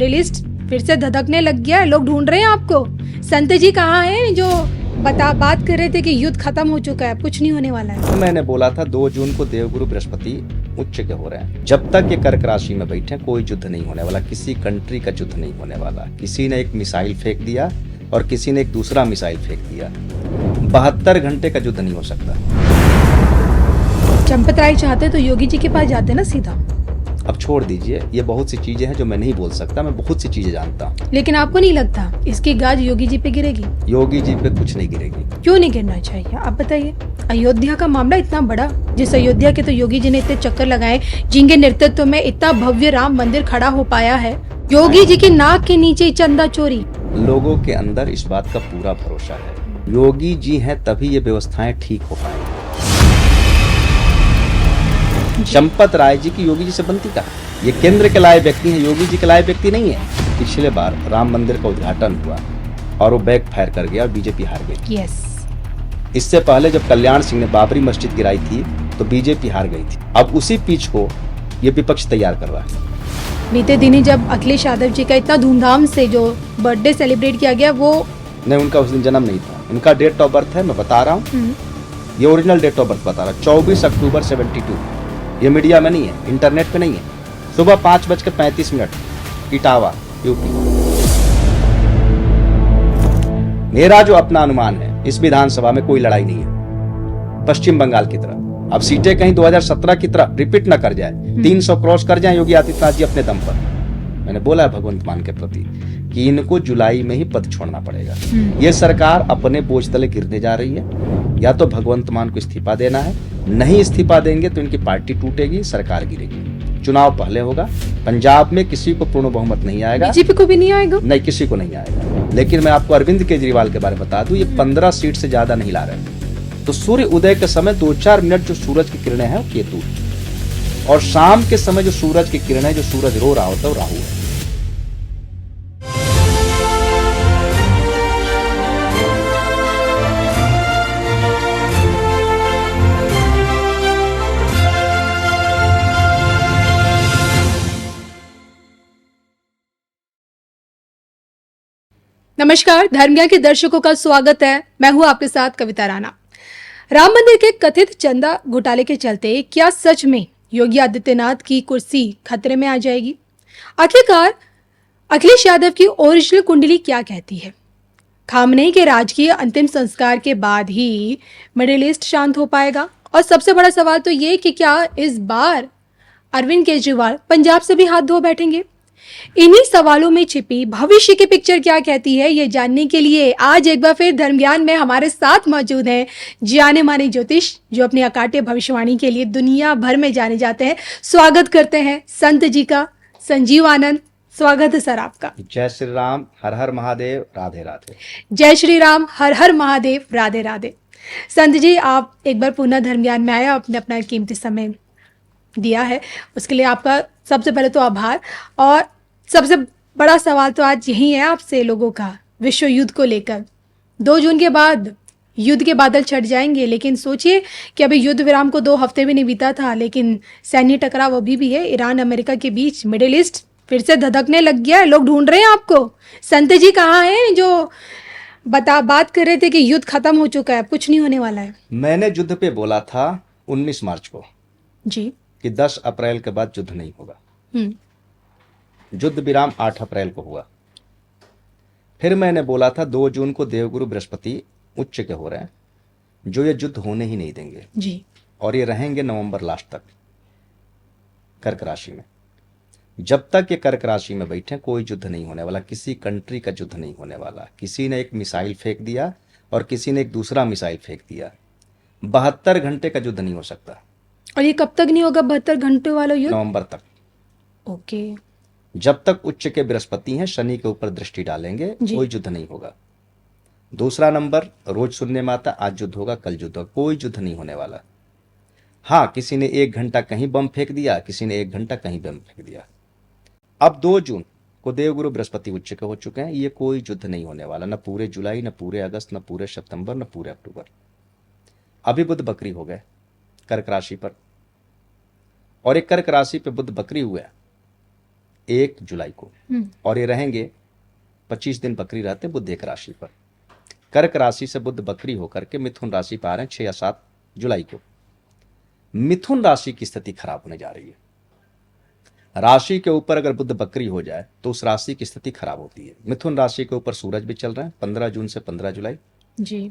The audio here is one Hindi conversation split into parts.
मिडिल ईस्ट फिर से धधकने लग गया है, लोग ढूंढ रहे हैं आपको। संत जी कहाँ हैं जो बात कर रहे थे कि युद्ध खत्म हो चुका है, कुछ नहीं होने वाला है। मैंने बोला था 2 जून को देवगुरु बृहस्पति उच्च के हो रहे हैं। जब तक ये कर्क राशि में बैठे कोई युद्ध नहीं होने वाला, किसी कंट्री का युद्ध नहीं होने वाला। किसी ने एक मिसाइल फेंक दिया और किसी ने एक दूसरा मिसाइल फेंक दिया, 72 घंटे का युद्ध नहीं हो सकता। चंपत राय चाहते तो योगी जी के पास जाते ना सीधा। अब छोड़ दीजिए, ये बहुत सी चीजें हैं जो मैं नहीं बोल सकता, मैं बहुत सी चीजें जानता हूँ। लेकिन आपको नहीं लगता इसकी गाज योगी जी पे गिरेगी? योगी जी पे कुछ नहीं गिरेगी। क्यों नहीं गिरना चाहिए, आप बताइए। अयोध्या का मामला इतना बड़ा, जिस अयोध्या के तो योगी जी ने इतने चक्कर लगाए, जिनके नेतृत्व में इतना भव्य राम मंदिर खड़ा हो पाया है, योगी जी की नाक के नीचे चंदा चोरी। लोगों के अंदर इस बात का पूरा भरोसा है, योगी जी हैं तभी ये व्यवस्थाएं ठीक हो पाएंगी। चंपत राय जी की योगी जी से बनती कहा? ये केंद्र के लायक व्यक्ति हैं, योगी जी के लायक व्यक्ति नहीं है। पिछले बार राम मंदिर का उद्घाटन हुआ और वो बैक फायर कर गया और बीजेपी हार गई। यस। इससे पहले जब कल्याण सिंह ने बाबरी मस्जिद गिराई थी तो बीजेपी हार गई थी। अब उसी पिच को ये विपक्ष तैयार कर रहा है। बीते दिनी जब अखिलेश यादव जी का इतना धूमधाम से जो बर्थडे सेलिब्रेट किया गया, वो नहीं, उनका उस दिन जन्म नहीं था। उनका डेट ऑफ बर्थ है, मैं बता रहा हूँ, ये ओरिजिनल डेट ऑफ बर्थ बता रहा हूँ, 24 अक्टूबर 72। ये मीडिया में नहीं है, इंटरनेट पे नहीं है। सुबह 5:35 इटावा यूपी। मेरा जो अपना अनुमान है, इस विधानसभा में कोई लड़ाई नहीं है पश्चिम बंगाल की तरह। अब सीटें कहीं 2017 की तरह रिपीट ना कर जाए, 300 क्रॉस कर जाए योगी आदित्यनाथ जी अपने दम पर। मैंने बोला है भगवंत मान के प्रति कि इनको जुलाई में ही पद छोड़ना पड़ेगा। ये सरकार अपने बोझ तले गिरने जा रही है। या तो भगवंत मान को इस्तीफा देना है, नहीं इस्तीफा देंगे तो इनकी पार्टी टूटेगी, सरकार गिरेगी। चुनाव पहले होगा। पंजाब में किसी को पूर्ण बहुमत नहीं आएगा, बीजेपी को भी नहीं आएगा, नहीं किसी को नहीं आएगा। लेकिन मैं आपको अरविंद केजरीवाल के बारे में बता दूं, ये 15 सीट से ज्यादा नहीं ला रहे। तो सूर्य उदय के समय 2-4 मिनट जो सूरज की किरणें हैं वो केतु, और शाम के समय जो सूरज की किरणें, जो सूरज रो रहा होता है वो राहु है। नमस्कार, धर्म ज्ञान के दर्शकों का स्वागत है। मैं हूं आपके साथ कविता राणा। राम मंदिर के कथित चंदा घोटाले के चलते क्या सच में योगी आदित्यनाथ की कुर्सी खतरे में आ जाएगी? आखिरकार अखिलेश यादव की ओरिजिनल कुंडली क्या कहती है? खामनेई के राजकीय अंतिम संस्कार के बाद ही मिडिल ईस्ट शांत हो पाएगा? और सबसे बड़ा सवाल तो ये कि क्या इस बार अरविंद केजरीवाल पंजाब से भी हाथ धो बैठेंगे? इन्हीं सवालों में छिपी भविष्य की पिक्चर क्या कहती है, ये जानने के लिए आज एक बार फिर धर्म ज्ञान में हमारे साथ मौजूद हैं जाने माने ज्योतिष, जो अपनी अकाट्य भविष्यवाणी के लिए दुनिया भर में जाने जाते हैं। स्वागत करते हैं संत जी का, संजीव आनंद। स्वागत है सर आपका। जय श्री राम, हर हर महादेव, राधे राधे। जय श्री राम, हर हर महादेव, राधे राधे। संत जी, आप एक बार पुनः धर्म ज्ञान में आए, आपने अपना कीमती समय दिया है, उसके लिए आपका सबसे पहले तो आभार। और सबसे बड़ा सवाल तो आज यही है आपसे लोगों का, विश्व युद्ध को लेकर। 2 जून के बाद युद्ध के बादल छट जाएंगे, लेकिन सोचिए कि अभी युद्ध विराम को 2 हफ्ते भी नहीं बीता था, लेकिन सैन्य टकराव अभी भी है ईरान अमेरिका के बीच। मिडिल ईस्ट फिर से धधकने लग गया है, लोग ढूंढ रहे हैं आपको। संत जी कहाँ हैं जो बात कर रहे थे कि युद्ध खत्म हो चुका है, कुछ नहीं होने वाला है? मैंने युद्ध पे बोला था 19 मार्च को जी कि 10 अप्रैल के बाद युद्ध नहीं होगा। युद्ध विराम 8 अप्रैल को हुआ। फिर मैंने बोला था 2 जून को देवगुरु बृहस्पति उच्च के हो रहे हैं, जो ये युद्ध होने ही नहीं देंगे जी, और ये रहेंगे नवंबर लास्ट तक कर्क राशि में। जब तक ये कर्क राशि में बैठे कोई युद्ध नहीं होने वाला, किसी कंट्री का युद्ध नहीं होने वाला। किसी ने एक मिसाइल फेंक दिया और किसी ने एक दूसरा मिसाइल फेंक दिया, 72 घंटे का युद्ध नहीं हो सकता। और ये कब तक नहीं होगा 72 घंटे वाला युद्ध? नवंबर तक। ओके। जब तक उच्च के बृहस्पति हैं, शनि के ऊपर दृष्टि डालेंगे, कोई युद्ध नहीं होगा। दूसरा नंबर, रोज सुनने में आता आज युद्ध होगा, कल युद्ध होगा, कोई युद्ध नहीं होने वाला। हाँ, किसी ने 1 घंटा कहीं बम फेंक दिया, किसी ने 1 घंटा कहीं बम फेंक दिया। अब 2 जून को देवगुरु बृहस्पति उच्च के हो चुके हैं, ये कोई युद्ध नहीं होने वाला, न पूरे जुलाई, न पूरे अगस्त, न पूरे सितंबर, न पूरे अक्टूबर। अभी बुध बकरी हो गए कर्क राशि पर, और एक कर्क राशि पे बुध बकरी हुआ, 1 जुलाई को, और ये रहेंगे 25 दिन बकरी रहते बुध एक राशि पर। कर्क राशि से बुध बकरी होकर के मिथुन राशि पर आ रहे हैं 6 या 7 जुलाई को। मिथुन राशि की स्थिति खराब होने जा रही है। राशि के ऊपर अगर बुध बकरी हो जाए तो उस राशि की स्थिति खराब होती है। मिथुन राशि के ऊपर सूरज भी चल रहा है 15 जून से 15 जुलाई जी।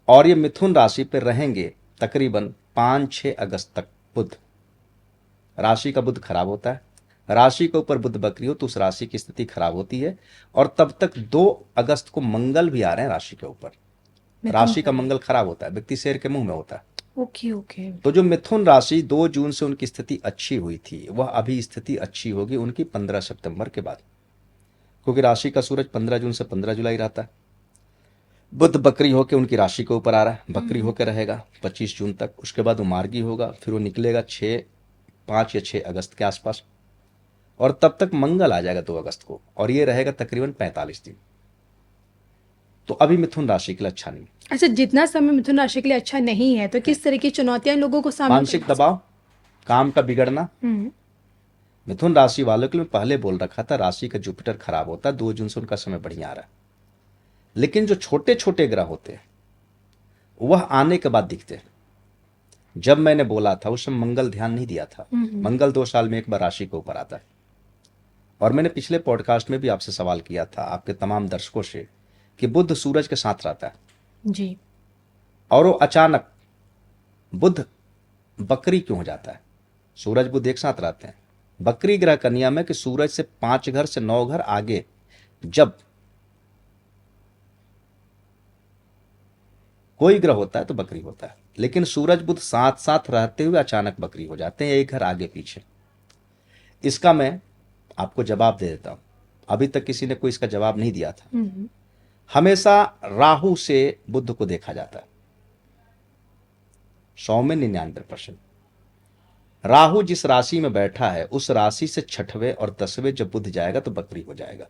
और ये मिथुन राशि पर रहेंगे तकरीबन 5-6 अगस्त तक बुध। राशि का बुध खराब होता है, राशि के ऊपर बुध बकरी हो तो उस राशि की स्थिति खराब होती है। और तब तक 2 अगस्त को मंगल भी आ रहे हैं राशि के ऊपर। राशि का मंगल खराब होता है, व्यक्ति शेर के मुंह में होता है। Okay okay. तो जो मिथुन राशि 2 जून से उनकी स्थिति अच्छी हुई थी वह अभी स्थिति अच्छी होगी उनकी 15 सितंबर के बाद, क्योंकि राशि का सूरज 15 जून से 15 जुलाई रहता है। बुध बकरी होकर उनकी राशि के ऊपर आ रहा है, बकरी होकर रहेगा 25 जून तक। उसके बाद वो मार्गी होगा, फिर वो निकलेगा 5 या 6 अगस्त के आसपास, और तब तक मंगल आ जाएगा 2 अगस्त को, और ये रहेगा तकरीबन 45 दिन। तो अभी मिथुन राशि के लिए अच्छा नहीं। अच्छा, जितना समय मिथुन राशि के लिए अच्छा नहीं है तो किस तरह की चुनौतियां लोगों को सामने मानसिक दबाव, काम का बिगड़ना। मिथुन राशि वालों के लिए मैं पहले बोल रखा था राशि का जुपिटर खराब होता है, 2 जून से उनका समय बढ़िया आ रहा है। लेकिन जो छोटे छोटे ग्रह होते हैं वह आने के बाद दिखते हैं। जब मैंने बोला था उस समय मंगल ध्यान नहीं दिया था। मंगल 2 साल में एक बार राशि के ऊपर आता है। और मैंने पिछले पॉडकास्ट में भी आपसे सवाल किया था, आपके तमाम दर्शकों से, कि बुध सूरज के साथ रहता है जी, और वो अचानक बुध बकरी क्यों हो जाता है। सूरज बुध एक साथ रहते हैं। बकरी ग्रह का नियम है कि सूरज से 5 घर से 9 घर आगे जब कोई ग्रह होता है तो बकरी होता है, लेकिन सूरज बुध साथ साथ रहते हुए अचानक बकरी हो जाते हैं, एक घर आगे पीछे। इसका मैं आपको जवाब दे देता हूं, अभी तक किसी ने कोई इसका जवाब नहीं दिया था। हमेशा राहु से बुध को देखा जाता है 100 में 99%। राहु जिस राशि में बैठा है उस राशि से 6वें और 10वें जब बुध जाएगा तो बकरी हो जाएगा।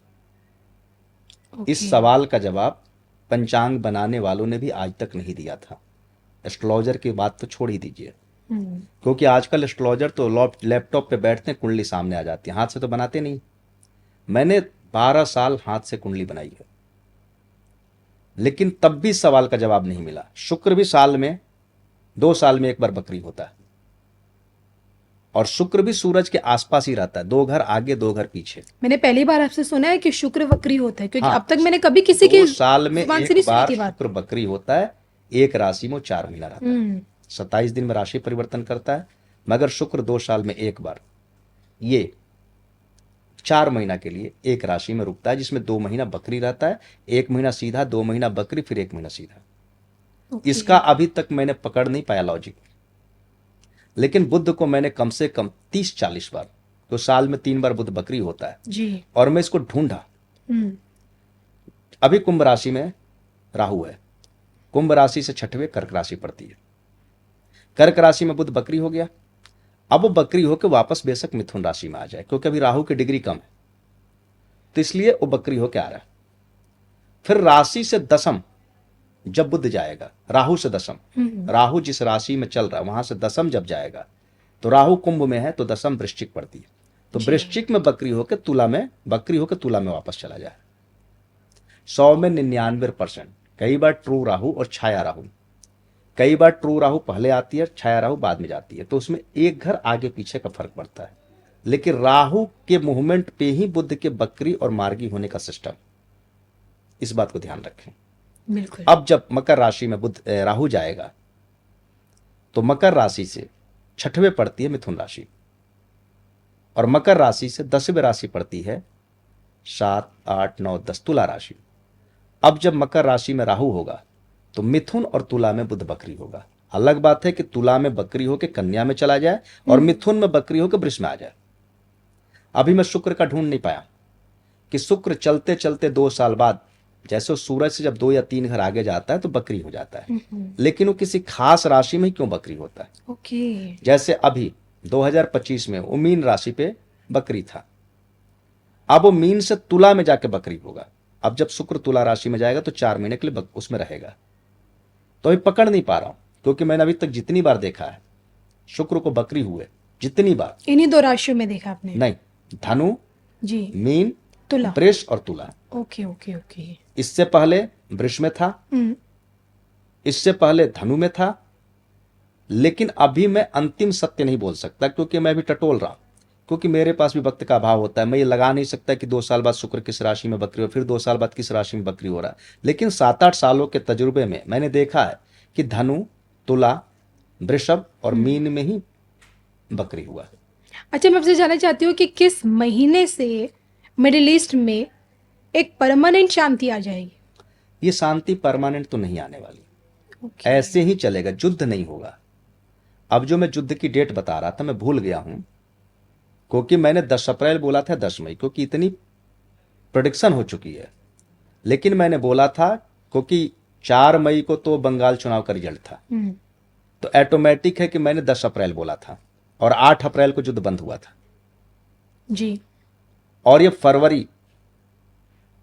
इस सवाल का जवाब पंचांग बनाने वालों ने भी आज तक नहीं दिया था। एस्ट्रोलॉजर की बात तो छोड़ ही दीजिए, क्योंकि आजकल एस्ट्रोलॉजर तो लैपटॉप पे बैठते हैं, कुंडली सामने आ जाती है, हाथ से तो बनाते नहीं। मैंने 12 साल हाथ से कुंडली बनाई है, लेकिन तब भी सवाल का जवाब नहीं मिला। शुक्र भी साल में 2 साल में एक बार बकरी होता है, और शुक्र भी सूरज के आसपास ही रहता है, 2 घर आगे 2 घर पीछे। मैंने पहली बार आपसे सुना है कि शुक्र बकरी होता है, क्योंकि हाँ, अब तक मैंने कभी किसी की 2 साल में जुबान से एक नहीं सुनी बार की बात। शुक्र बकरी होता है, एक राशि में 4 महीना रहता है। 27 दिन में राशि परिवर्तन करता है, मगर शुक्र 2 साल में एक बार ये 4 महीना के लिए एक राशि में रुकता है, जिसमें 2 महीना बकरी रहता है, 1 महीना सीधा, 2 महीना बकरी, फिर 1 महीना सीधा। इसका अभी तक मैंने पकड़ नहीं पाया लॉजिक, लेकिन बुध को मैंने कम से कम 30-40 बार, तो साल में 3 बार बुध बकरी होता है जी, और मैं इसको ढूंढा। अभी कुंभ राशि में राहु है, कुंभ राशि से 6वें कर्क राशि पड़ती है। कर्क राशि में बुध बकरी हो गया, अब वो बकरी होकर वापस बेशक मिथुन राशि में आ जाए, क्योंकि अभी राहु की डिग्री कम है, तो इसलिए वो बकरी होकर आ रहा है। फिर राशि से दशम जब बुध जाएगा, राहु से दशम, राहु जिस राशि में चल रहा है वहां से दशम जब जाएगा, तो राहु कुंभ में है तो दशम वृश्चिक पड़ती है, तो वृश्चिक में बकरी होकर तुला में, बकरी होकर तुला में वापस चला जाए। 100 में 99%। कई बार ट्रू राहु और छाया राहु, कई बार ट्रू राहु पहले आती है, छाया राहु बाद में जाती है, तो उसमें एक घर आगे पीछे का फर्क पड़ता है। लेकिन राहु के मूवमेंट पे ही बुध के बकरी और मार्गी होने का सिस्टम, इस बात को ध्यान रखें। बिल्कुल। अब जब मकर राशि में बुध राहु जाएगा तो मकर राशि से 6वें पड़ती है मिथुन राशि, और मकर राशि से 10वें राशि पड़ती है 7, 8, 9, 10 तुला राशि। अब जब मकर राशि में राहु होगा तो मिथुन और तुला में बुध बकरी होगा। अलग बात है कि तुला में बकरी होकर कन्या में चला जाए और मिथुन में बकरी होकर वृष में आ जाए। अभी मैं शुक्र का ढूंढ नहीं पाया कि शुक्र चलते चलते 2 साल बाद, जैसे सूरज से जब 2 या 3 घर आगे जाता है तो बकरी हो जाता है, लेकिन वो किसी खास राशि में ही क्यों बकरी होता है। ओके। जैसे अभी 2025 में वो मीन राशि पे बकरी था, अब वो मीन से तुला में जाके बकरी होगा। अब जब शुक्र तुला राशि में जाएगा तो 4 महीने के लिए उसमें रहेगा। तो अभी पकड़ नहीं पा रहा हूं, क्योंकि मैंने अभी तक जितनी बार देखा है शुक्र को बकरी हुए, जितनी बार, इन्हीं 2 राशियों में देखा आपने? नहीं, धनु जी। मीन, तुला। वृष और तुला। Okay okay okay. इससे पहले वृष में था, हम्म। इससे पहले धनु में था। लेकिन अभी मैं अंतिम सत्य नहीं बोल सकता, क्योंकि मैं अभी टटोल रहा हूं, क्योंकि मेरे पास भी वक्त का अभाव होता है। मैं ये लगा नहीं सकता कि 2 साल बाद शुक्र किस राशि में बकरी हो, फिर 2 साल बाद किस राशि में बकरी हो रहा है। लेकिन 7-8 सालों के तजुर्बे में मैंने देखा है कि धनु, तुला, वृषभ और मीन में ही बकरी हुआ है। अच्छा, मैं आपसे जानना चाहती हूँ कि किस महीने से मिडिल ईस्ट में एक परमानेंट शांति आ जाएगी? ये शांति परमानेंट तो नहीं आने वाली, ओके। ऐसे ही चलेगा, युद्ध नहीं होगा। अब जो मैं युद्ध की डेट बता रहा था मैं भूल गया हूं, क्योंकि मैंने 10 अप्रैल बोला था 10 मई, क्योंकि इतनी प्रोडिक्शन हो चुकी है। लेकिन मैंने बोला था क्योंकि 4 मई को तो बंगाल चुनाव का रिजल्ट था, हम्म। तो ऑटोमेटिक है कि मैंने 10 अप्रैल बोला था और 8 अप्रैल को युद्ध बंद हुआ था। जी। और ये फरवरी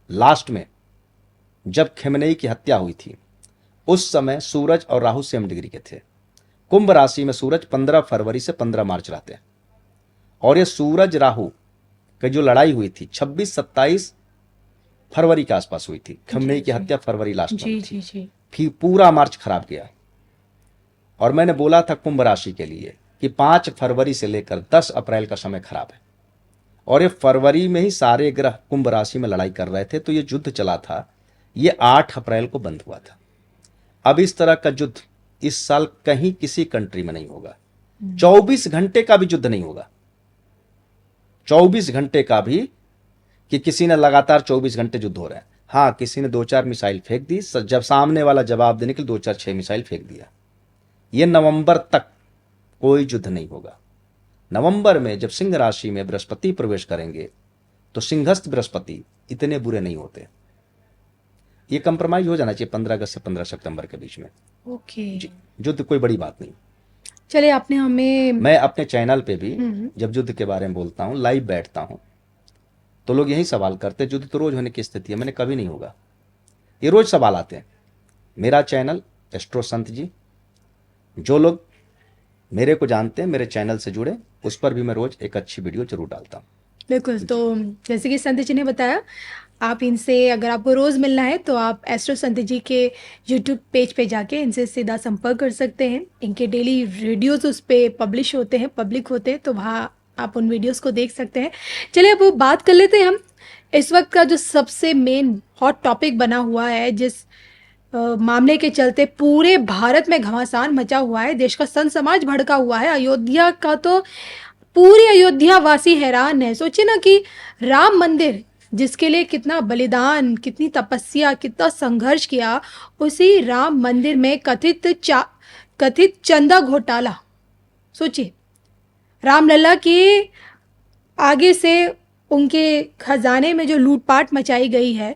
लास्ट में जब खिमनेई की हत्या हुई थी, उस समय सूरज और राहु सेम डिग्री के थे। कुंभ राशि में सूरज 15 फरवरी से 15 मार्च रहते हैं, और ये सूरज राहु की जो लड़ाई हुई थी 26-27 फरवरी के आसपास हुई थी। खिमनेई की हत्या फरवरी लास्ट में जी हुई जी थी। जी। फिर पूरा मार्च खराब गया। और मैंने बोला था कुंभ राशि के लिए कि 5 फरवरी से लेकर 10 अप्रैल का समय खराब है, और ये फरवरी में ही सारे ग्रह कुंभ राशि में लड़ाई कर रहे थे। तो ये युद्ध चला था, ये 8 अप्रैल को बंद हुआ था। अब इस तरह का युद्ध इस साल कहीं किसी कंट्री में नहीं होगा। 24 घंटे का भी युद्ध नहीं होगा, 24 घंटे का भी, कि किसी ने लगातार 24 घंटे युद्ध हो रहे हैं। हाँ, किसी ने 2-4 मिसाइल फेंक दी, जब सामने वाला जवाब देने के लिए 2-4-6 मिसाइल फेंक दिया। ये नवंबर तक कोई युद्ध नहीं होगा। नवंबर में जब सिंह राशि में बृहस्पति प्रवेश करेंगे, तो सिंहस्थ बृहस्पति इतने बुरे नहीं होते। ये कंप्रोमाइज हो जाना चाहिए 15 अगस्त से 15 सितंबर के बीच में। ओके। जी, युद्ध कोई बड़ी बात नहीं। चलिए, आपने हमें मैं अपने चैनल पे भी जब युद्ध के बारे में बोलता हूँ, लाइव बैठता हूँ, तो लोग यही सवाल करते हैं युद्ध तो रोज होने की स्थिति है। मैंने कभी नहीं होगा, ये रोज सवाल आते हैं। मेरा चैनल एस्ट्रो संत जी, जो लोग मेरे को जानते हैं, मेरे चैनल से जुड़े, उस पर भी मैं रोज एक अच्छी वीडियो जरूर डालता हूँ। बिल्कुल। तो जैसे कि संत जी ने बताया, आप इनसे अगर आपको रोज़ मिलना है तो आप एस्ट्रो संत जी के यूट्यूब पेज पे जाके इनसे सीधा संपर्क कर सकते हैं। इनके डेली वीडियोस उस पे पब्लिश होते हैं, पब्लिक होते हैं, तो वहाँ आप उन वीडियोस को देख सकते हैं। चलिए, अब वो बात कर लेते हैं हम इस वक्त का जो सबसे मेन हॉट टॉपिक बना हुआ है, जिस मामले के चलते पूरे भारत में घमासान मचा हुआ है, देश का संत समाज भड़का हुआ है। अयोध्या का तो पूरी अयोध्या वासी हैरान है। सोचिए ना कि राम मंदिर, जिसके लिए कितना बलिदान, कितनी तपस्या, कितना संघर्ष किया, उसी राम मंदिर में कथित चंदा घोटाला। सोचिए, रामलला के आगे से उनके खजाने में जो लूटपाट मचाई गई है,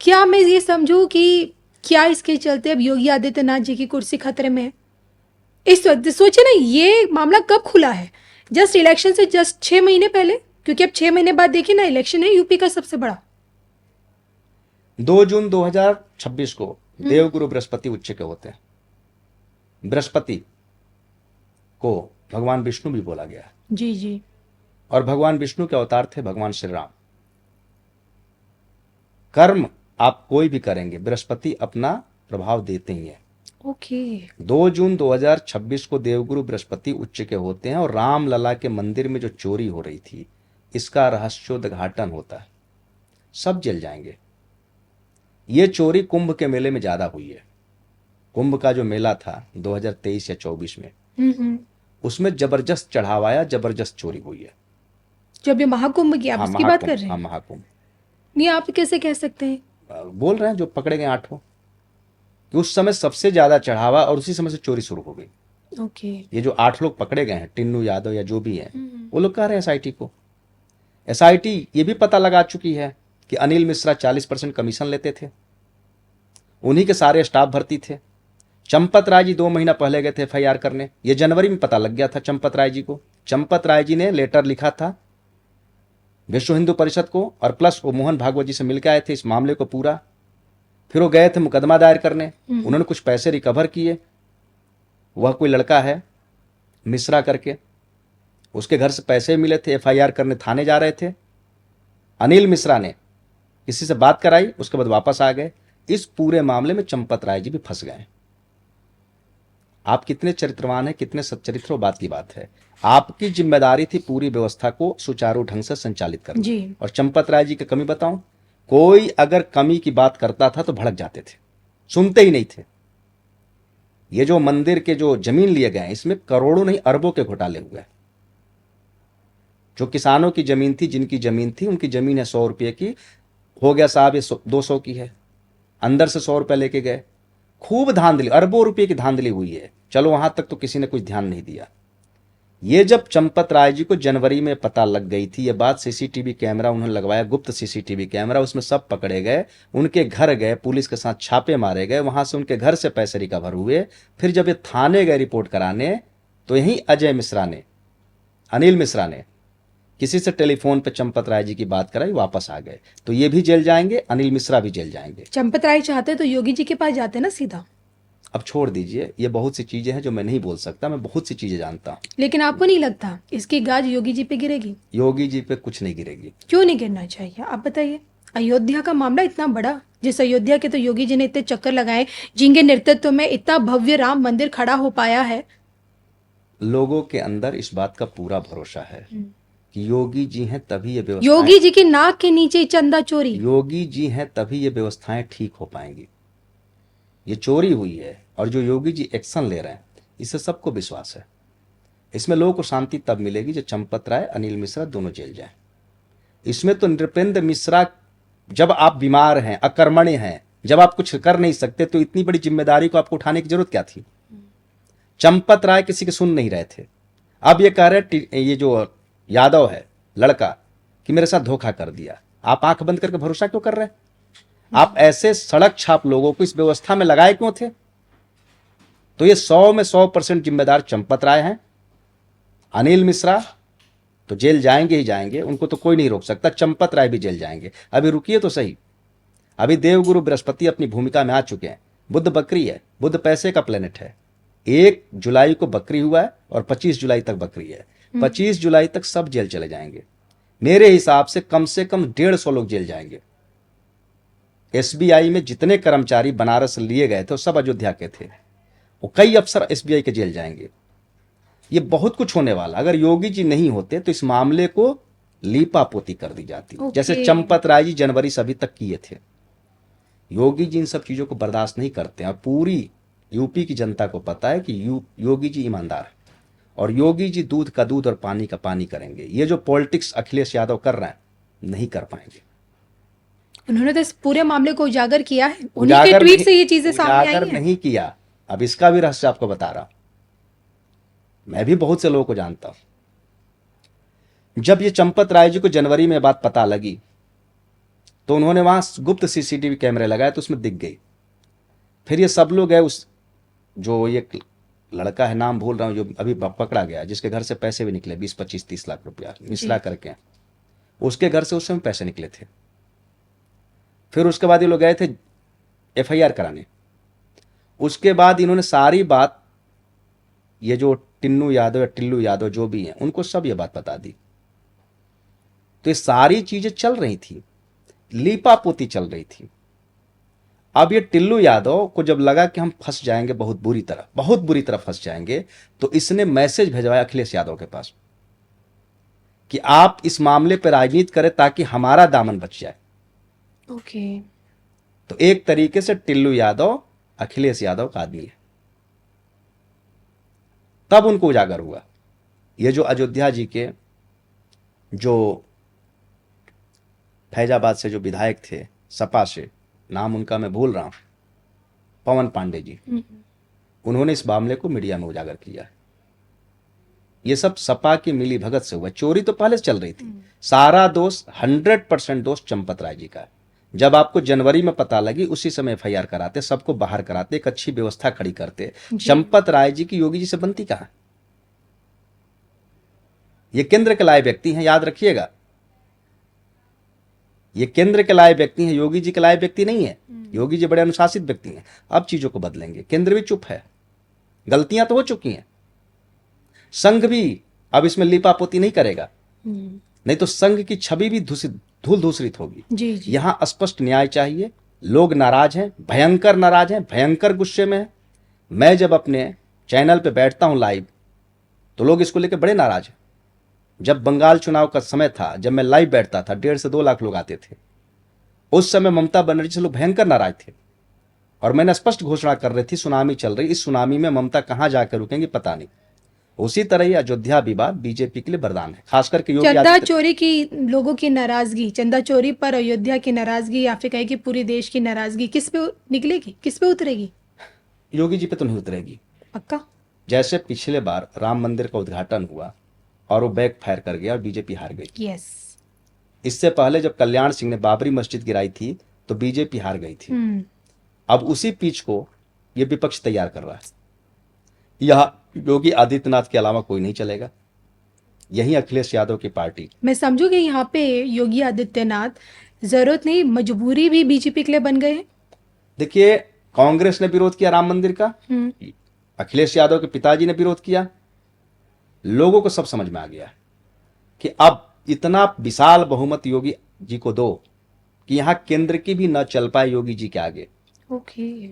क्या मैं ये समझूं कि क्या इसके चलते अब योगी आदित्यनाथ जी की कुर्सी खतरे में है? इस वक्त सोचिए ना, ये मामला कब खुला है? जस्ट इलेक्शन से जस्ट 6 महीने पहले, क्योंकि अब 6 महीने बाद देखिए ना, इलेक्शन है यूपी का सबसे बड़ा। 2 जून 2026 को देवगुरु बृहस्पति उच्च के होते हैं। बृहस्पति को भगवान विष्णु भी बोला गया है, जी जी। और भगवान विष्णु के अवतार थे भगवान श्री राम। कर्म आप कोई भी करेंगे, बृहस्पति अपना प्रभाव देते ही हैं। ओके। 2 जून 2026 को देवगुरु बृहस्पति उच्च के होते हैं, और रामलला के मंदिर में जो चोरी हो रही थी, इसका रहस्योद्घाटन होता है। सब जल जाएंगे। ये चोरी कुंभ के मेले में ज्यादा हुई है। कुंभ का जो मेला था 2023 या 24 में, उसमें जबरदस्त चढ़ावाया, जबरदस्त चोरी हुई है। जब ये महाकुंभ की आप हाँ, इसकी बात कर रहे हाँ, हैं? महाकुंभ। नहीं, आप कैसे कह सकते हैं? बोल रहे हैं जो पकड़े गए 8 कि उस समय सबसे ज्यादा चढ़ावा, और उसी समय से चोरी शुरू हो गई। ओके। ये जो 8 लोग पकड़े गए हैं, टिन्नू यादव या जो भी हैं, वो लोग कह रहे हैं एसआईटी को। एसआईटी ये भी पता लगा चुकी है कि अनिल मिश्रा 40% कमीशन लेते थे, उन्हीं के सारे स्टाफ भर्ती थे। चंपत राय जी 2 महीना पहले गए थे एफआईआर करने, ये जनवरी में पता लग गया था चंपत राय जी को। चंपत राय जी ने लेटर लिखा था विश्व हिंदू परिषद को, और प्लस वो मोहन भागवत जी से मिलकर आए थे इस मामले को पूरा। फिर वो गए थे मुकदमा दायर करने, उन्होंने कुछ पैसे रिकवर किए। वह कोई लड़का है मिश्रा करके, उसके घर से पैसे मिले थे, एफआईआर करने थाने जा रहे थे। अनिल मिश्रा ने किसी से बात कराई, उसके बाद वापस आ गए। इस पूरे मामले में चंपत राय जी भी फंस गए। आप कितने चरित्रवान हैं, कितने सच्चरित्र, बात की बात है। आपकी जिम्मेदारी थी पूरी व्यवस्था को सुचारू ढंग से संचालित करना जी। और चंपत राय जी की कमी बताऊं, कोई अगर कमी की बात करता था तो भड़क जाते थे, सुनते ही नहीं थे। ये जो मंदिर के जो जमीन लिए गए इसमें करोड़ों नहीं अरबों के घोटाले हुए। जो किसानों की जमीन थी, जिनकी जमीन थी, उनकी जमीन है 100 रुपये की, हो गया साहब ये 200 की है। अंदर से 100 रुपये लेके गए। खूब धांधली, अरबों रुपये की धांधली हुई है। चलो वहां तक तो किसी ने कुछ ध्यान नहीं दिया। ये जब चंपत राय जी को जनवरी में पता लग गई थी, ये बात सीसीटीवी कैमरा उन्होंने लगवाया, गुप्त सीसीटीवी कैमरा, उसमें सब पकड़े गए। उनके घर गए, पुलिस के साथ छापे मारे गए, वहां से उनके घर से पैसे रिकवर हुए। फिर जब ये थाने गए रिपोर्ट कराने, तो यही अजय मिश्रा ने, अनिल मिश्रा ने किसी से टेलीफोन पे चंपत राय जी की बात कराई, वापस आ गए। तो ये भी जेल जाएंगे, अनिल मिश्रा भी जेल जाएंगे। चंपत राय चाहते तो योगी जी के पास जाते ना सीधा। अब छोड़ दीजिए, ये बहुत सी चीजें हैं जो मैं नहीं बोल सकता, मैं बहुत सी चीजें जानता हूँ। लेकिन आपको नहीं लगता इसकी गाज योगी जी पे गिरेगी? योगी जी पे कुछ नहीं गिरेगी। क्यों नहीं गिरना चाहिए, आप बताइए। अयोध्या का मामला इतना बड़ा, जिस अयोध्या के तो योगी जी ने इतने चक्कर लगाए, जिनके नेतृत्व में इतना भव्य राम मंदिर खड़ा हो पाया है। लोगों के अंदर इस बात का पूरा भरोसा है कि योगी जी हैं तभी ये व्यवस्थाएं, योगी जी की नाक के नीचे चंदा चोरी। योगी जी हैं तभी ये व्यवस्थाएं ठीक हो पाएंगी। ये चोरी हुई है और जो योगी जी एक्शन ले रहे हैं, इससे सबको विश्वास है। इसमें लोगों को शांति तब मिलेगी जब चंपत राय, अनिल मिश्रा दोनों जेल जाएं। इसमें तो नृपेंद्र मिश्रा, जब आप बीमार हैं, अकर्मण्य हैं, जब आप कुछ कर नहीं सकते, तो इतनी बड़ी जिम्मेदारी को आपको उठाने की जरूरत क्या थी? चंपत राय किसी के सुन नहीं रहे थे। अब ये कह रहे, ये जो यादव है लड़का, कि मेरे साथ धोखा कर दिया। आप आंख बंद करके भरोसा क्यों कर रहे हैं? आप ऐसे सड़क छाप लोगों को इस व्यवस्था में लगाए क्यों थे? तो ये 100 में 100% जिम्मेदार चंपत राय हैं। अनिल मिश्रा तो जेल जाएंगे ही जाएंगे, उनको तो कोई नहीं रोक सकता। चंपत राय भी जेल जाएंगे। अभी रुकिए तो सही, अभी देवगुरु बृहस्पति अपनी भूमिका में आ चुके हैं। बुध बकरी है, बुध पैसे का प्लेनेट है। 1 जुलाई को बकरी हुआ है और 25 जुलाई तक बकरी है। 25 जुलाई तक सब जेल चले जाएंगे। मेरे हिसाब से कम 150 लोग जेल जाएंगे। एसबीआई में जितने कर्मचारी बनारस लिए गए थे वो सब अयोध्या के थे। वो कई अफसर एसबीआई के जेल जाएंगे। ये बहुत कुछ होने वाला। अगर योगी जी नहीं होते तो इस मामले को लीपापोती कर दी जाती। जैसे चंपत राय जी जनवरी से अभी तक किए थे। योगी जी इन सब चीजों को बर्दाश्त नहीं करते हैं। पूरी यूपी की जनता को पता है कि योगी जी ईमानदार है और योगी जी दूध का दूध और पानी का पानी करेंगे। ये जो पॉलिटिक्स अखिलेश यादव कर रहे हैं, नहीं कर पाएंगे। उन्होंने तो इस पूरे मामले को उजागर किया है। उन्हीं के ट्वीट से ये चीजें सामने आई हैं। नहीं किया। अब इसका भी रहस्य आपको बता रहा हूं। मैं भी बहुत से लोगों को जानता हूं। जब ये चंपत राय जी को जनवरी में बात पता लगी तो उन्होंने वहां गुप्त सीसीटीवी कैमरे लगाए, तो उसमें दिख गई। फिर ये सब लोग गए, उस जो ये लड़का है, नाम भूल रहा हूं, जो अभी पकड़ा गया, जिसके घर से पैसे भी निकले 20, 25, 30 लाख रुपया मिश्रा करके, उसके घर से उस समय पैसे निकले थे। फिर उसके बाद ये लोग गए थे एफआईआर कराने। उसके बाद इन्होंने सारी बात, ये जो टिन्नू यादव या टिल्लू यादव जो भी हैं, उनको सब ये बात बता दी। तो ये सारी चीजें चल रही थी, लीपापोती चल रही थी। अब ये टिल्लू यादव को जब लगा कि हम फंस जाएंगे, बहुत बुरी तरह फंस जाएंगे, तो इसने मैसेज भेजवाया अखिलेश यादव के पास कि आप इस मामले पर राजनीति करें ताकि हमारा दामन बच जाए। ओके। तो एक तरीके से टिल्लू यादव अखिलेश यादव का आदमी है। तब उनको उजागर हुआ। ये जो अयोध्या जी के जो फैजाबाद से जो विधायक थे, सपा से, नाम उनका मैं भूल रहा हूं, पवन पांडे जी, उन्होंने इस मामले को मीडिया में उजागर किया। ये सब सपा की मिली भगत से हुआ। चोरी तो पहले से चल रही थी। सारा दोष, 100% दोष चंपत राय जी का है। जब आपको जनवरी में पता लगी, उसी समय एफआईआर कराते, सबको बाहर कराते, एक अच्छी व्यवस्था खड़ी करते। चंपत राय जी की योगी जी से बनती कहां? ये केंद्र के लायक व्यक्ति हैं, याद रखिएगा। ये केंद्र के लायक व्यक्ति हैं, योगी जी के लायक व्यक्ति नहीं है। योगी जी बड़े अनुशासित व्यक्ति हैं। अब चीजों को बदलेंगे। केंद्र भी चुप है, गलतियां तो हो चुकी हैं। संघ भी अब इसमें लीपापोती नहीं करेगा, नहीं तो संघ की छवि भी धूल धूसरित होगी। जी जी। यहां स्पष्ट न्याय चाहिए। लोग नाराज हैं, भयंकर नाराज हैं, भयंकर गुस्से में हैं। मैं जब अपने चैनल पे बैठता हूं लाइव तो लोग इसको लेकर बड़े नाराज हैं। जब बंगाल चुनाव का समय था, जब मैं लाइव बैठता था, 1.5 से 2 लाख लोग आते थे। उस समय ममता बनर्जी से लोग भयंकर नाराज थे और मैंने स्पष्ट घोषणा कर रही थी सुनामी चल रही, इस सुनामी में ममता कहां जाकर रुकेंगी पता नहीं। उसी तरह ही अयोध्या विवाद बीजेपी के लिए वरदान है, खास करके योगी चंदा आदित्य। चोरी की लोगों की नाराजगी, चंदा चोरी पर अयोध्या की नाराजगी या फिर कहे कि पूरी देश की नाराजगी किस पे निकलेगी, किस पे उतरेगी? योगी जी पे तो नहीं उतरेगी। पक्का? जैसे पिछले बार राम मंदिर का उद्घाटन हुआ और वो बैक फायर कर गया और बीजेपी हार गई। यस। इससे पहले जब कल्याण सिंह ने बाबरी मस्जिद गिराई थी तो बीजेपी हार गई थी। अब उसी पिच को ये विपक्ष तैयार कर रहा है। यह योगी आदित्यनाथ के अलावा कोई नहीं चलेगा, यही अखिलेश यादव की पार्टी। मैं समझू कि यहाँ पे योगी आदित्यनाथ जरूरत नहीं मजबूरी भी बीजेपी के लिए बन गए हैं। देखिए, कांग्रेस ने विरोध किया राम मंदिर का, हम्म। अखिलेश यादव के पिताजी ने विरोध किया। लोगों को सब समझ में आ गया है कि अब इतना विशाल बहुमत योगी जी को दो कि यहां केंद्र की भी न चल पाए योगी जी के आगे। ओके।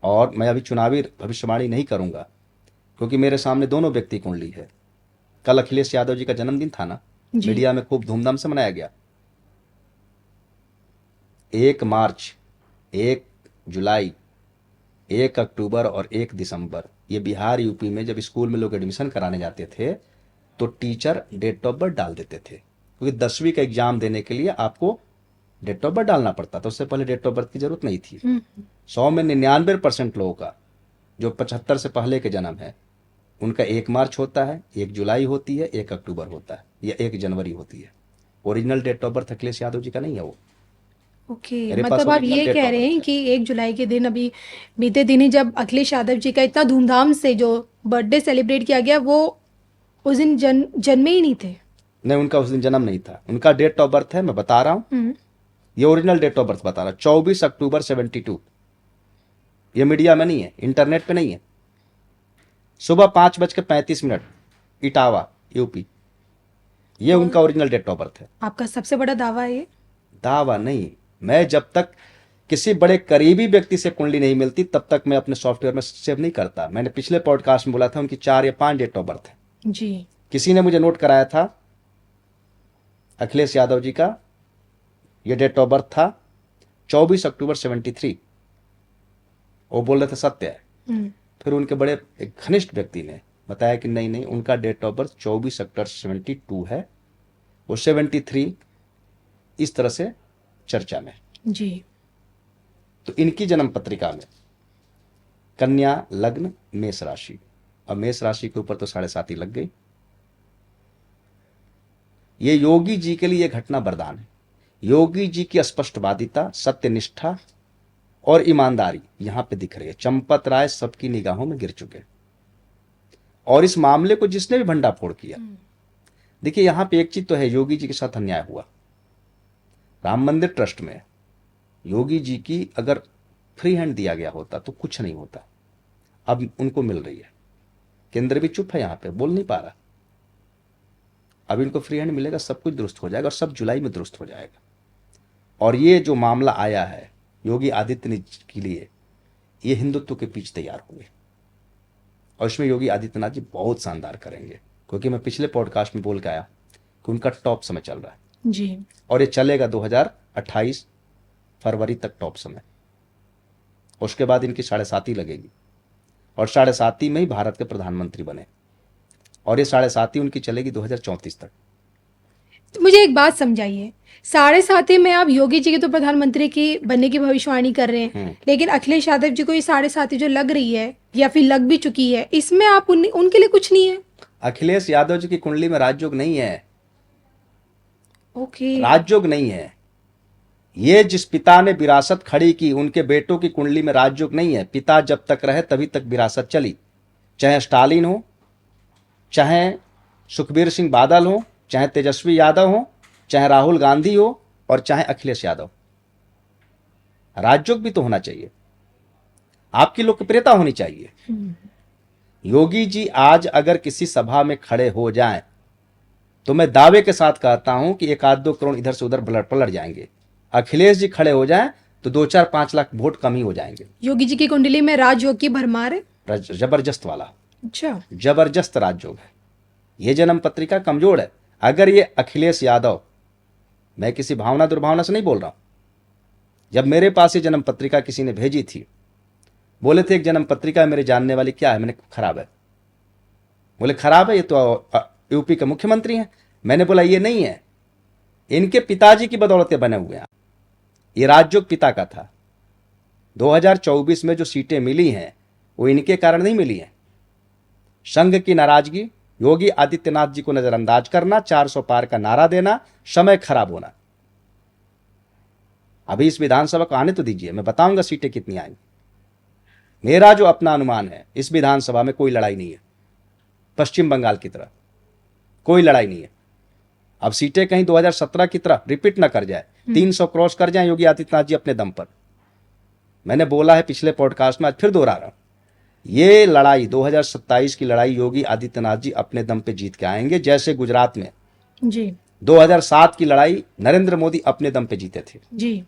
और मैं अभी चुनावी भविष्यवाणी नहीं करूंगा क्योंकि मेरे सामने दोनों व्यक्ति कुंडली है। कल अखिलेश यादव जी का जन्मदिन था ना, जी। मीडिया में खूब धूमधाम से मनाया गया। 1 मार्च, 1 जुलाई, 1 अक्टूबर और 1 दिसंबर, ये बिहार यूपी में जब स्कूल में लोग एडमिशन कराने जाते थे तो टीचर डेट ऑफ बर्थ डाल देते थे, क्योंकि 10वीं का एग्जाम देने के लिए आपको डेट ऑफ बर्थ डालना पड़ता था। उससे पहले डेट ऑफ बर्थ की जरूरत नहीं थी। 100 में 99% लोगों का जो 75 से पहले के जन्म है उनका 1 मार्च होता है, 1 जुलाई होती है, 1 अक्टूबर होता है या 1 जनवरी होती है। Original date of birth Akhilesh Yadav ji का नहीं है वो। ओके, मेरे पास मतलब आप original ये date कह of रहे हैं birth कि 1 जुलाई के दिन अभी बीते दिन ही जब अखिलेश यादव जी का इतना धूमधाम से जो बर्थडे सेलिब्रेट किया गया वो उस दिन जन्मे ही नहीं थे। नहीं, उनका उस दिन जन्म नहीं था। उनका डेट ऑफ बर्थ है, मैं बता रहा हूं, ये ओरिजिनल डेट ऑफ बर्थ बता रहा हूं, 24 अक्टूबर 72। ये मीडिया में नहीं है, इंटरनेट पे नहीं है। सुबह 5:35, इटावा यूपी, ये उनका ओरिजिनल डेट ऑफ बर्थ है। आपका सबसे बड़ा दावा है ये? दावा नहीं, मैं जब तक किसी बड़े करीबी व्यक्ति से कुंडली नहीं मिलती तब तक मैं अपने सॉफ्टवेयर में सेव नहीं करता। मैंने पिछले पॉडकास्ट में बोला था उनकी 4 या 5 डेट ऑफ बर्थ है। जी। किसी ने मुझे नोट कराया था, अखिलेश यादव जी का ये डेट ऑफ बर्थ था 24 अक्टूबर 73। वो बोल रहे थे सत्य है। फिर उनके बड़े एक घनिष्ठ व्यक्ति ने बताया कि नहीं नहीं, उनका डेट ऑफ बर्थ 24 अक्टूबर 72 है, वो 73 इस तरह से चर्चा में। जी। तो इनकी जन्म पत्रिका में कन्या लग्न मेष राशि, और मेष राशि के ऊपर तो 7.5 लग गई। ये योगी जी के लिए यह घटना वरदान है। योगी जी की स्पष्टवादिता, सत्यनिष्ठा और ईमानदारी यहां पे दिख रही है। चंपत राय सबकी निगाहों में गिर चुके और इस मामले को जिसने भी भंडाफोड़ किया, देखिए यहां पे एक चीज तो है, योगी जी के साथ अन्याय हुआ। राम मंदिर ट्रस्ट में योगी जी की अगर फ्री हैंड दिया गया होता तो कुछ नहीं होता। अब उनको मिल रही है, केंद्र भी चुप है, यहां पे बोल नहीं पा रहा। अब इनको फ्री हैंड मिलेगा, सब कुछ दुरुस्त हो जाएगा और सब जुलाई में दुरुस्त हो जाएगा। और ये जो मामला आया है योगी आदित्यनाथ के लिए, ये हिंदुत्व के पीछे तैयार हुए और इसमें योगी आदित्यनाथ जी बहुत शानदार करेंगे, क्योंकि मैं पिछले पॉडकास्ट में बोल के आया कि उनका टॉप समय चल रहा है जी। और ये चलेगा 2028 फरवरी तक टॉप समय। उसके बाद इनकी 7.5 लगेगी और 7.5 में ही भारत के प्रधानमंत्री बने और ये 7.5 उनकी चलेगी 2034 तक। तो मुझे एक बात समझाइए, 7.5 में आप योगी जी के तो प्रधानमंत्री की बनने की भविष्यवाणी कर रहे हैं, लेकिन अखिलेश यादव जी को ये 7.5 जो लग रही है या फिर लग भी चुकी है, इसमें आप उनके लिए कुछ नहीं है? अखिलेश यादव जी की कुंडली में राजयोग नहीं है। ओके। राजयोग नहीं है। ये जिस पिता ने विरासत खड़ी की, उनके बेटों की कुंडली में राजयोग नहीं है। पिता जब तक रहे तभी तक विरासत चली, चाहे स्टालिन हो, चाहे सुखबीर सिंह बादल हो, चाहे तेजस्वी यादव हो, चाहे राहुल गांधी हो और चाहे अखिलेश यादव। राजयोग भी तो होना चाहिए, आपकी लोकप्रियता होनी चाहिए। योगी जी आज अगर किसी सभा में खड़े हो जाएं तो मैं दावे के साथ कहता हूं कि 1-2 करोड़ इधर से उधर पलट जाएंगे। अखिलेश जी खड़े हो जाएं तो 2-4-5 लाख वोट कम ही हो जाएंगे। योगी जी की कुंडली में राजयोग की भरमार है। जबरदस्त वाला, अच्छा। जबरदस्त राजयोग है। ये जन्म पत्रिका कमजोर है। अगर ये अखिलेश यादव, मैं किसी भावना दुर्भावना से नहीं बोल रहा हूं, जब मेरे पास ये जन्म पत्रिका किसी ने भेजी थी, बोले थे एक जन्म पत्रिका मेरे जानने वाली, क्या है? मैंने खराब है। बोले खराब है, ये तो यूपी के मुख्यमंत्री हैं। मैंने बोला ये नहीं है, इनके पिताजी की बदौलत बने हुए हैं। ये राजयोग पिता का था। 2024 में जो सीटें मिली हैं वो इनके कारण नहीं मिली हैं। संघ की नाराजगी, योगी आदित्यनाथ जी को नजरअंदाज करना, 400 पार का नारा देना, समय खराब होना। अभी इस विधानसभा को आने तो दीजिए, मैं बताऊंगा सीटें कितनी आएंगी। मेरा जो अपना अनुमान है, इस विधानसभा में कोई लड़ाई नहीं है। पश्चिम बंगाल की तरह कोई लड़ाई नहीं है। अब सीटें कहीं 2017 की तरह रिपीट ना कर जाए, 300 क्रॉस कर जाए योगी आदित्यनाथ जी अपने दम पर। मैंने बोला है पिछले पॉडकास्ट में, आज फिर दोहरा रहा हूं, ये लड़ाई 2027 की लड़ाई योगी आदित्यनाथ जी अपने दम पे जीत के आएंगे। जैसे गुजरात में जी 2007 की लड़ाई नरेंद्र मोदी अपने दम पे जीते थे। जी।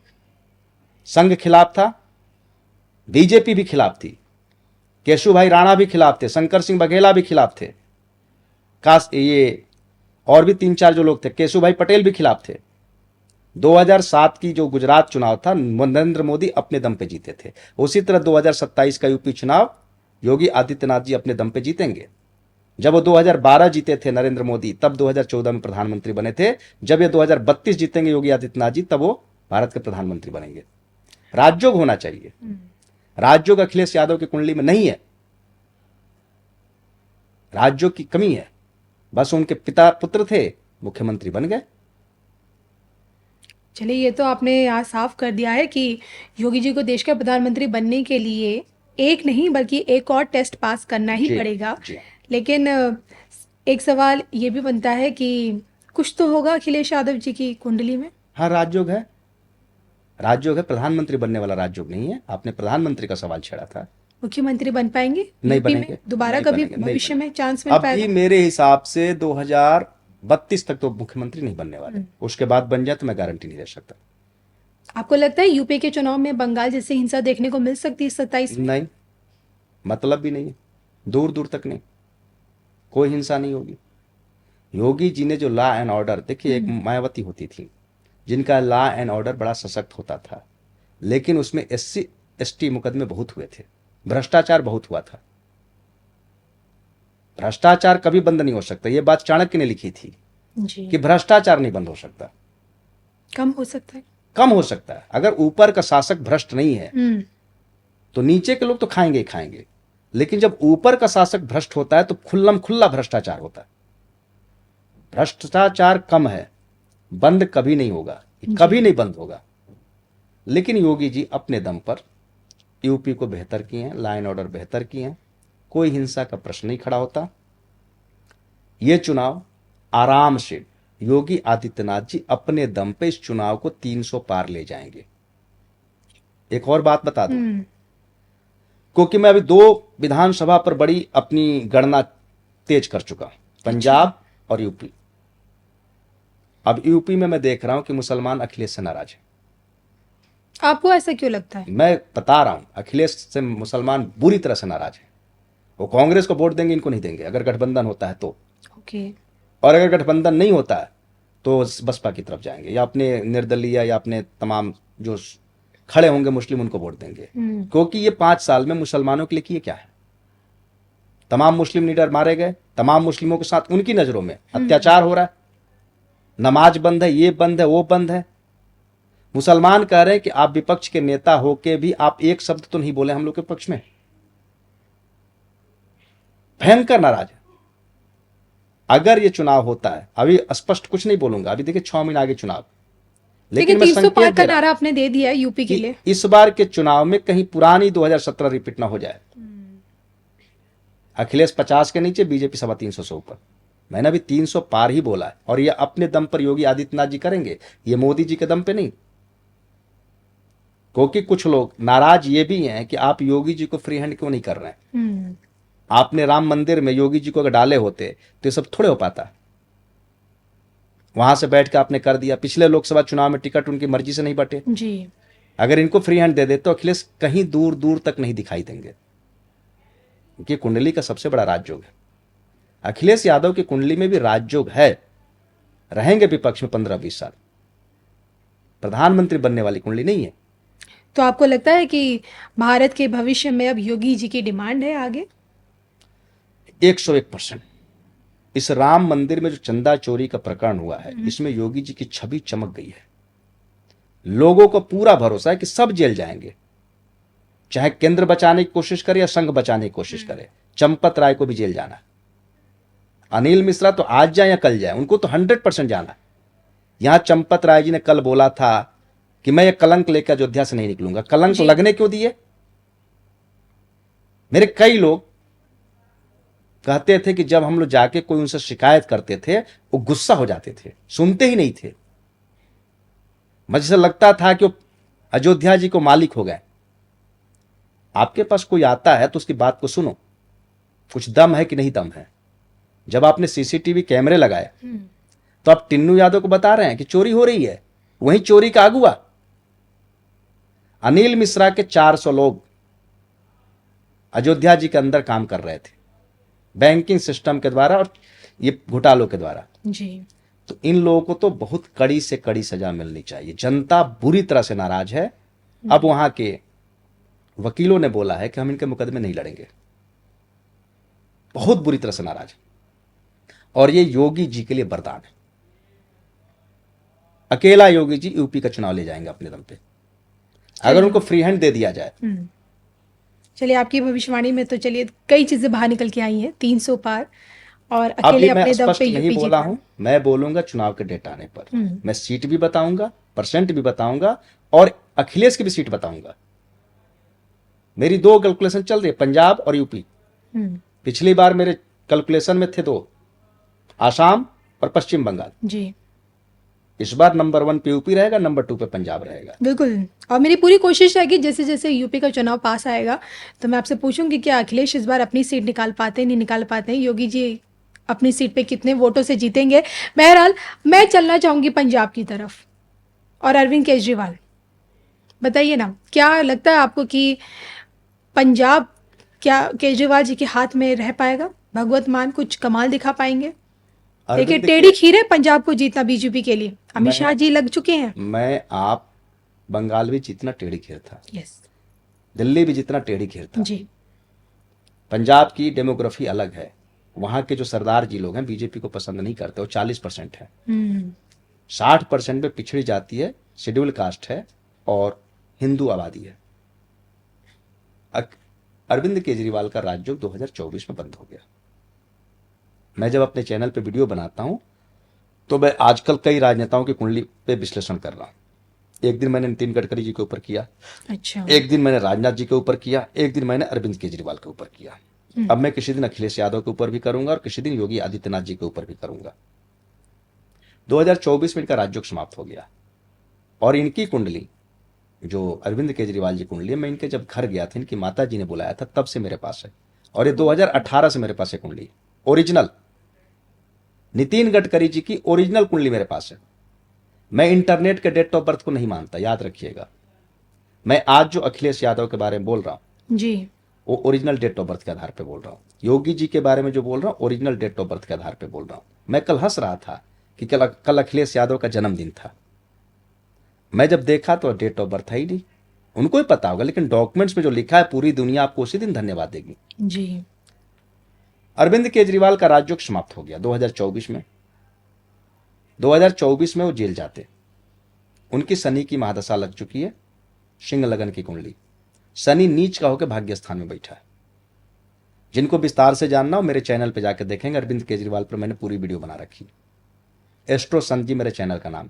संघ खिलाफ था, बीजेपी भी खिलाफ थी, केशुभाई राणा भी खिलाफ थे, शंकर सिंह बघेला भी खिलाफ थे, ये और भी 3-4 जो लोग थे, केशुभाई पटेल भी खिलाफ थे। 2007 की जो गुजरात चुनाव था, नरेंद्र मोदी अपने दम पे जीते थे। उसी तरह 2027 का यूपी चुनाव योगी आदित्यनाथ जी अपने दम पे जीतेंगे। जब वो 2012 जीते थे नरेंद्र मोदी, तब 2014 में प्रधानमंत्री बने थे। जब ये 2032 जीतेंगे योगी आदित्यनाथ जी, तब वो भारत के प्रधानमंत्री बनेंगे। राजयोग होना चाहिए। राजयोग अखिलेश यादव की कुंडली में नहीं है। राजयोग की कमी है। बस उनके पिता पुत्र थे, मुख्यमंत्री बन गए। चलिए, ये तो आपने यहाँ साफ कर दिया है कि योगी जी को देश का प्रधानमंत्री बनने के लिए एक नहीं बल्कि एक और टेस्ट पास करना ही जी, पड़ेगा। जी। लेकिन एक सवाल ये भी बनता है कि कुछ तो होगा अखिलेश यादव जी की कुंडली में। हाँ, राजयोग है। राजयोग है, प्रधानमंत्री बनने वाला राजयोग नहीं है। आपने प्रधानमंत्री का सवाल छेड़ा था। मुख्यमंत्री बन पाएंगे नहीं यूपी बनेंगे, में दोबारा? नहीं कभी बनेंगे, नहीं भविष्य बनेंगे। में चांस मिल अभी पाएगा? मेरे हिसाब से 2032 तक तो मुख्यमंत्री नहीं बनने वाले। उसके बाद बन जाए तो मैं गारंटी नहीं दे सकता। आपको लगता है यूपी के चुनाव में बंगाल जैसी हिंसा देखने को मिल सकती है 27 में? नहीं, मतलब भी नहीं है, दूर दूर तक नहीं, कोई हिंसा नहीं होगी। योगी जी ने जो लॉ एंड ऑर्डर, देखिए एक मायावती होती थी जिनका लॉ एंड ऑर्डर बड़ा सशक्त होता था, लेकिन उसमें SC ST मुकदमे बहुत हुए थे, भ्रष्टाचार बहुत हुआ था। भ्रष्टाचार कभी बंद नहीं हो सकता। ये बात चाणक्य ने लिखी थी जी। कि भ्रष्टाचार नहीं बंद हो सकता, कम हो सकता है। कम हो सकता है। अगर ऊपर का शासक भ्रष्ट नहीं है तो नीचे के लोग तो खाएंगे ही खाएंगे, लेकिन जब ऊपर का शासक भ्रष्ट होता है तो खुल्लम खुल्ला भ्रष्टाचार होता है। भ्रष्टाचार कम है, बंद कभी नहीं होगा, कभी नहीं बंद होगा। लेकिन योगी जी अपने दम पर यूपी को बेहतर किए हैं, लॉ एंड ऑर्डर बेहतर किए हैं, कोई हिंसा का प्रश्न नहीं खड़ा होता। ये चुनाव आराम से योगी आदित्यनाथ जी अपने दम पे इस चुनाव को 300 पार ले जाएंगे। एक और बात बता दूं, क्योंकि मैं अभी 2 विधानसभा पर बड़ी अपनी गणना तेज कर चुका हूं, पंजाब और यूपी। अब यूपी में मैं देख रहा हूं कि मुसलमान अखिलेश से नाराज है। आपको ऐसा क्यों लगता है? मैं बता रहा हूं, अखिलेश से मुसलमान बुरी तरह से नाराज है। वो कांग्रेस को वोट देंगे, इनको नहीं देंगे अगर गठबंधन होता है तो। ओके। और अगर गठबंधन नहीं होता है तो बसपा की तरफ जाएंगे, या अपने निर्दलीय या अपने तमाम जो खड़े होंगे मुस्लिम उनको वोट देंगे। क्योंकि ये 5 साल में मुसलमानों के लिए किए क्या है? तमाम मुस्लिम लीडर मारे गए, तमाम मुस्लिमों के साथ उनकी नजरों में अत्याचार हो रहा है, नमाज बंद है, ये बंद है, वो बंद है। मुसलमान कह रहे हैं कि आप विपक्ष के नेता होके भी आप एक शब्द तो नहीं बोले हम लोग के पक्ष में। भयंकर नाराज है। अगर ये चुनाव होता है, अभी स्पष्ट कुछ नहीं बोलूंगा, अभी देखिए 6 महीने आगे चुनाव, लेकिन मैं 300 पार संकेत का दे रहा नारा आपने दे दिया है यूपी के कि लिए। इस बार के चुनाव में कहीं पुरानी 2017 रिपीट ना हो जाए। अखिलेश 50 के नीचे, बीजेपी 350 से ऊपर। मैंने अभी 300 पार ही बोला है, और ये अपने दम पर योगी आदित्यनाथ जी करेंगे, ये मोदी जी के दम पे नहीं। क्योंकि कुछ लोग नाराज ये भी हैं कि आप योगी जी को फ्री हैंड क्यों नहीं कर रहे हैं। आपने राम मंदिर में योगी जी को अगर डाले होते तो ये सब थोड़े हो पाता। वहां से बैठ के आपने कर दिया। पिछले लोकसभा चुनाव में टिकट उनकी मर्जी से नहीं बटे। जी। अगर इनको फ्री हैंड दे दे तो अखिलेश कहीं दूर दूर तक नहीं दिखाई देंगे, क्योंकि कुंडली का सबसे बड़ा राजयोग है। अखिलेश यादव की कुंडली में भी राजयोग है, रहेंगे विपक्ष में 15-20 साल, प्रधानमंत्री बनने वाली कुंडली नहीं है। तो आपको लगता है कि भारत के भविष्य में अब योगी जी की डिमांड है आगे? 101%। इस राम मंदिर में जो चंदा चोरी का प्रकरण हुआ है, इसमें योगी जी की छवि चमक गई है। लोगों को पूरा भरोसा है कि सब जेल जाएंगे, चाहे केंद्र बचाने की कोशिश करे या संघ बचाने की कोशिश करे। चंपत राय को भी जेल जाना है, अनिल मिश्रा तो आज जाए या कल जाए, उनको तो 100% जाना है। यहां चंपत राय जी ने कल बोला था कि मैं ये कलंक लेकर अयोध्या से नहीं निकलूंगा। कलंक लगने क्यों दिए? मेरे कई लोग कहते थे कि जब हम लोग जाके कोई उनसे शिकायत करते थे वो गुस्सा हो जाते थे, सुनते ही नहीं थे। मुझे लगता था कि वो अयोध्या जी को मालिक हो गए। आपके पास कोई आता है तो उसकी बात को सुनो, कुछ दम है कि नहीं दम है। जब आपने सीसीटीवी कैमरे लगाए तो आप टिन्नू यादव को बता रहे हैं कि चोरी हो रही है, वहीं चोरी का अगुआ अनिल मिश्रा के 400 लोग अयोध्या जी के अंदर काम कर रहे थे, बैंकिंग सिस्टम के द्वारा और ये घोटालों के द्वारा जी। तो इन लोगों को तो बहुत कड़ी से कड़ी सजा मिलनी चाहिए। जनता बुरी तरह से नाराज है। अब वहां के वकीलों ने बोला है कि हम इनके मुकदमे नहीं लड़ेंगे, बहुत बुरी तरह से नाराज है। और ये योगी जी के लिए वरदान है। अकेला योगी जी यूपी का चुनाव ले जाएंगे अपने दम पे, अगर उनको फ्री हैंड दे दिया जाए। चलिए, आपकी भविष्यवाणी में तो चलिए कई चीजें बाहर निकल के आई हैं, 300 पार और अभी अकेले मैं अपने दम स्पष्ट पे नहीं यूपी बोला जीतना। हूं, मैं बोलूंगा चुनाव के डेट आने पर। मैं सीट भी बताऊंगा, परसेंट भी बताऊंगा और अखिलेश की भी सीट बताऊंगा। मेरी 2 कैलकुलेशन चल रही है, पंजाब और यूपी। पिछली बार मेरे कैलकुलेशन में थे 2, आसाम और पश्चिम बंगाल। जी इस बार नंबर 1 पे यूपी रहेगा, नंबर 2 पे पंजाब रहेगा। बिल्कुल। और मेरी पूरी कोशिश है कि जैसे जैसे यूपी का चुनाव पास आएगा तो मैं आपसे पूछूंगी कि अखिलेश इस बार अपनी सीट निकाल पाते हैं, नहीं निकाल पाते हैं, योगी जी अपनी सीट पे कितने वोटों से जीतेंगे। बहरहाल मैं चलना चाहूंगी पंजाब की तरफ और अरविंद केजरीवाल, बताइए ना क्या लगता है आपको कि पंजाब क्या केजरीवाल जी के हाथ में रह पाएगा? भगवत मान कुछ कमाल दिखा पाएंगे? देखिए, अरविंद टेढ़ी खीर है पंजाब को जीतना बीजेपी के लिए। अमित शाह जी लग चुके हैं। मैं आप बंगाल भी जितना टेढ़ी खीर था, यस दिल्ली भी जितना टेढ़ी खीर था। जी। पंजाब की डेमोग्राफी अलग है। वहां के जो सरदार जी लोग हैं बीजेपी को पसंद नहीं करते, वो 40% है। 60% में पिछड़ी जाती है, शेड्यूल कास्ट है और हिंदू आबादी है। अरविंद केजरीवाल का राजयोग 2024 में बंद हो गया। मैं जब अपने चैनल पे वीडियो बनाता हूं तो मैं आजकल कई राजनेताओं की कुंडली पे विश्लेषण कर रहा हूं। एक दिन मैंने नितिन गडकरी जी के ऊपर किया, अच्छा। एक दिन मैंने राजनाथ जी के ऊपर किया, एक दिन मैंने अरविंद केजरीवाल के ऊपर किया। अब मैं किसी दिन अखिलेश यादव के ऊपर भी करूंगा और किसी दिन योगी आदित्यनाथ जी के ऊपर भी करूंगा। 2024 में इनका राजयोग समाप्त हो गया और इनकी कुंडली जो अरविंद केजरीवाल जी कुंडली है, मैं इनके जब घर गया था, इनकी माता जी ने बुलाया था, तब से मेरे पास है। और ये 2018 से मेरे पास है कुंडली ओरिजिनल। नितिन गडकरी जी की ओरिजिनल कुंडली मेरे पास है। मैं इंटरनेट के डेट ऑफ बर्थ को नहीं मानता, याद रखिएगा। मैं आज जो अखिलेश यादव के बारे में बोल रहा हूं जी वो ओरिजिनल डेट ऑफ बर्थ के आधार पे बोल रहा हूं। योगी जी के बारे में जो बोल रहा हूं ओरिजिनल डेट ऑफ बर्थ के आधार पे बोल रहा हूं। मैं कल हंस रहा था कि कल अखिलेश यादव का जन्मदिन था। मैं जब देखा तो डेट ऑफ बर्थ है ही नहीं। उनको ही पता होगा, लेकिन डॉक्यूमेंट्स में जो लिखा है पूरी दुनिया आपको उसी दिन धन्यवाद देगी। जी। अरविंद केजरीवाल का राजयोग समाप्त हो गया 2024 में। 2024 में वो जेल जाते। उनकी शनि की महादशा लग चुकी है, सिंह लगन की कुंडली। शनि नीच का होकर भाग्य स्थान में बैठा है। जिनको विस्तार से जानना हो मेरे चैनल पे जाकर देखेंगे, अरविंद केजरीवाल पर मैंने पूरी वीडियो बना रखी। एस्ट्रो सन जी मेरे चैनल का नाम।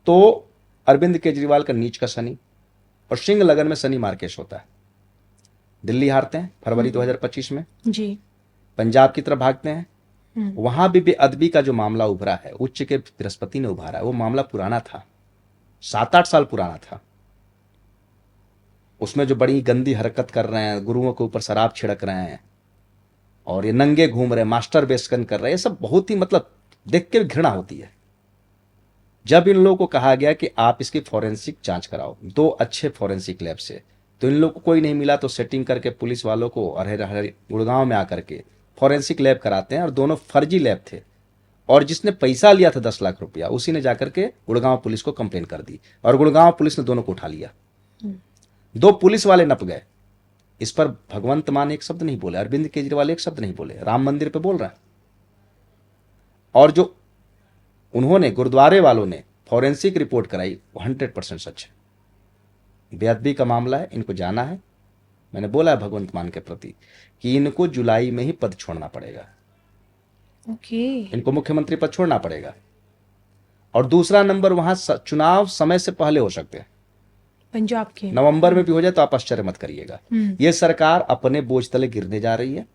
तो अरविंद केजरीवाल का नीच का शनि और सिंह लगन में शनि मार्केश होता है। दिल्ली हारते हैं फरवरी 2025 में, जी। पंजाब की तरफ भागते हैं। वहां भी बेअदबी का जो मामला उभरा है, उच्च के बृहस्पति ने उभारा है। वो मामला पुराना था, 7-8 साल पुराना था। उसमें जो बड़ी गंदी हरकत कर रहे हैं, गुरुओं के ऊपर शराब छिड़क रहे हैं और ये नंगे घूम रहे हैं, मास्टर बेस्कन कर रहे हैं, ये सब बहुत ही मतलब देख के घृणा होती है। जब इन लोगों को कहा गया कि आप इसकी फॉरेंसिक जांच कराओ 2 अच्छे फॉरेंसिक लैब से, तो इन लोगों को कोई नहीं मिला, तो सेटिंग करके पुलिस वालों को और गुड़गांव में आकर के फॉरेंसिक लैब कराते हैं, और दोनों फर्जी लैब थे। और जिसने पैसा लिया था 10 लाख रुपया, उसी ने जाकर के गुड़गांव पुलिस को कंप्लेन कर दी, और गुड़गांव पुलिस ने दोनों को उठा लिया। 2 पुलिस वाले नप गए। इस पर भगवंत मान एक शब्द नहीं बोले, अरविंद केजरीवाल एक शब्द नहीं बोले, राम मंदिर पे बोल रहा है। और जो उन्होंने गुरुद्वारे वालों ने फॉरेंसिक रिपोर्ट कराई वो 100% सच है। बेअदबी का मामला है, इनको जाना है। मैंने बोला है भगवंत मान के प्रति कि इनको जुलाई में ही पद छोड़ना पड़ेगा। ओके। इनको मुख्यमंत्री पद छोड़ना पड़ेगा। और दूसरा नंबर, वहां चुनाव समय से पहले हो सकते हैं, पंजाब के नवंबर में भी हो जाए, तो आप आश्चर्य मत करिएगा। ये सरकार अपने बोझ तले गिरने जा रही है।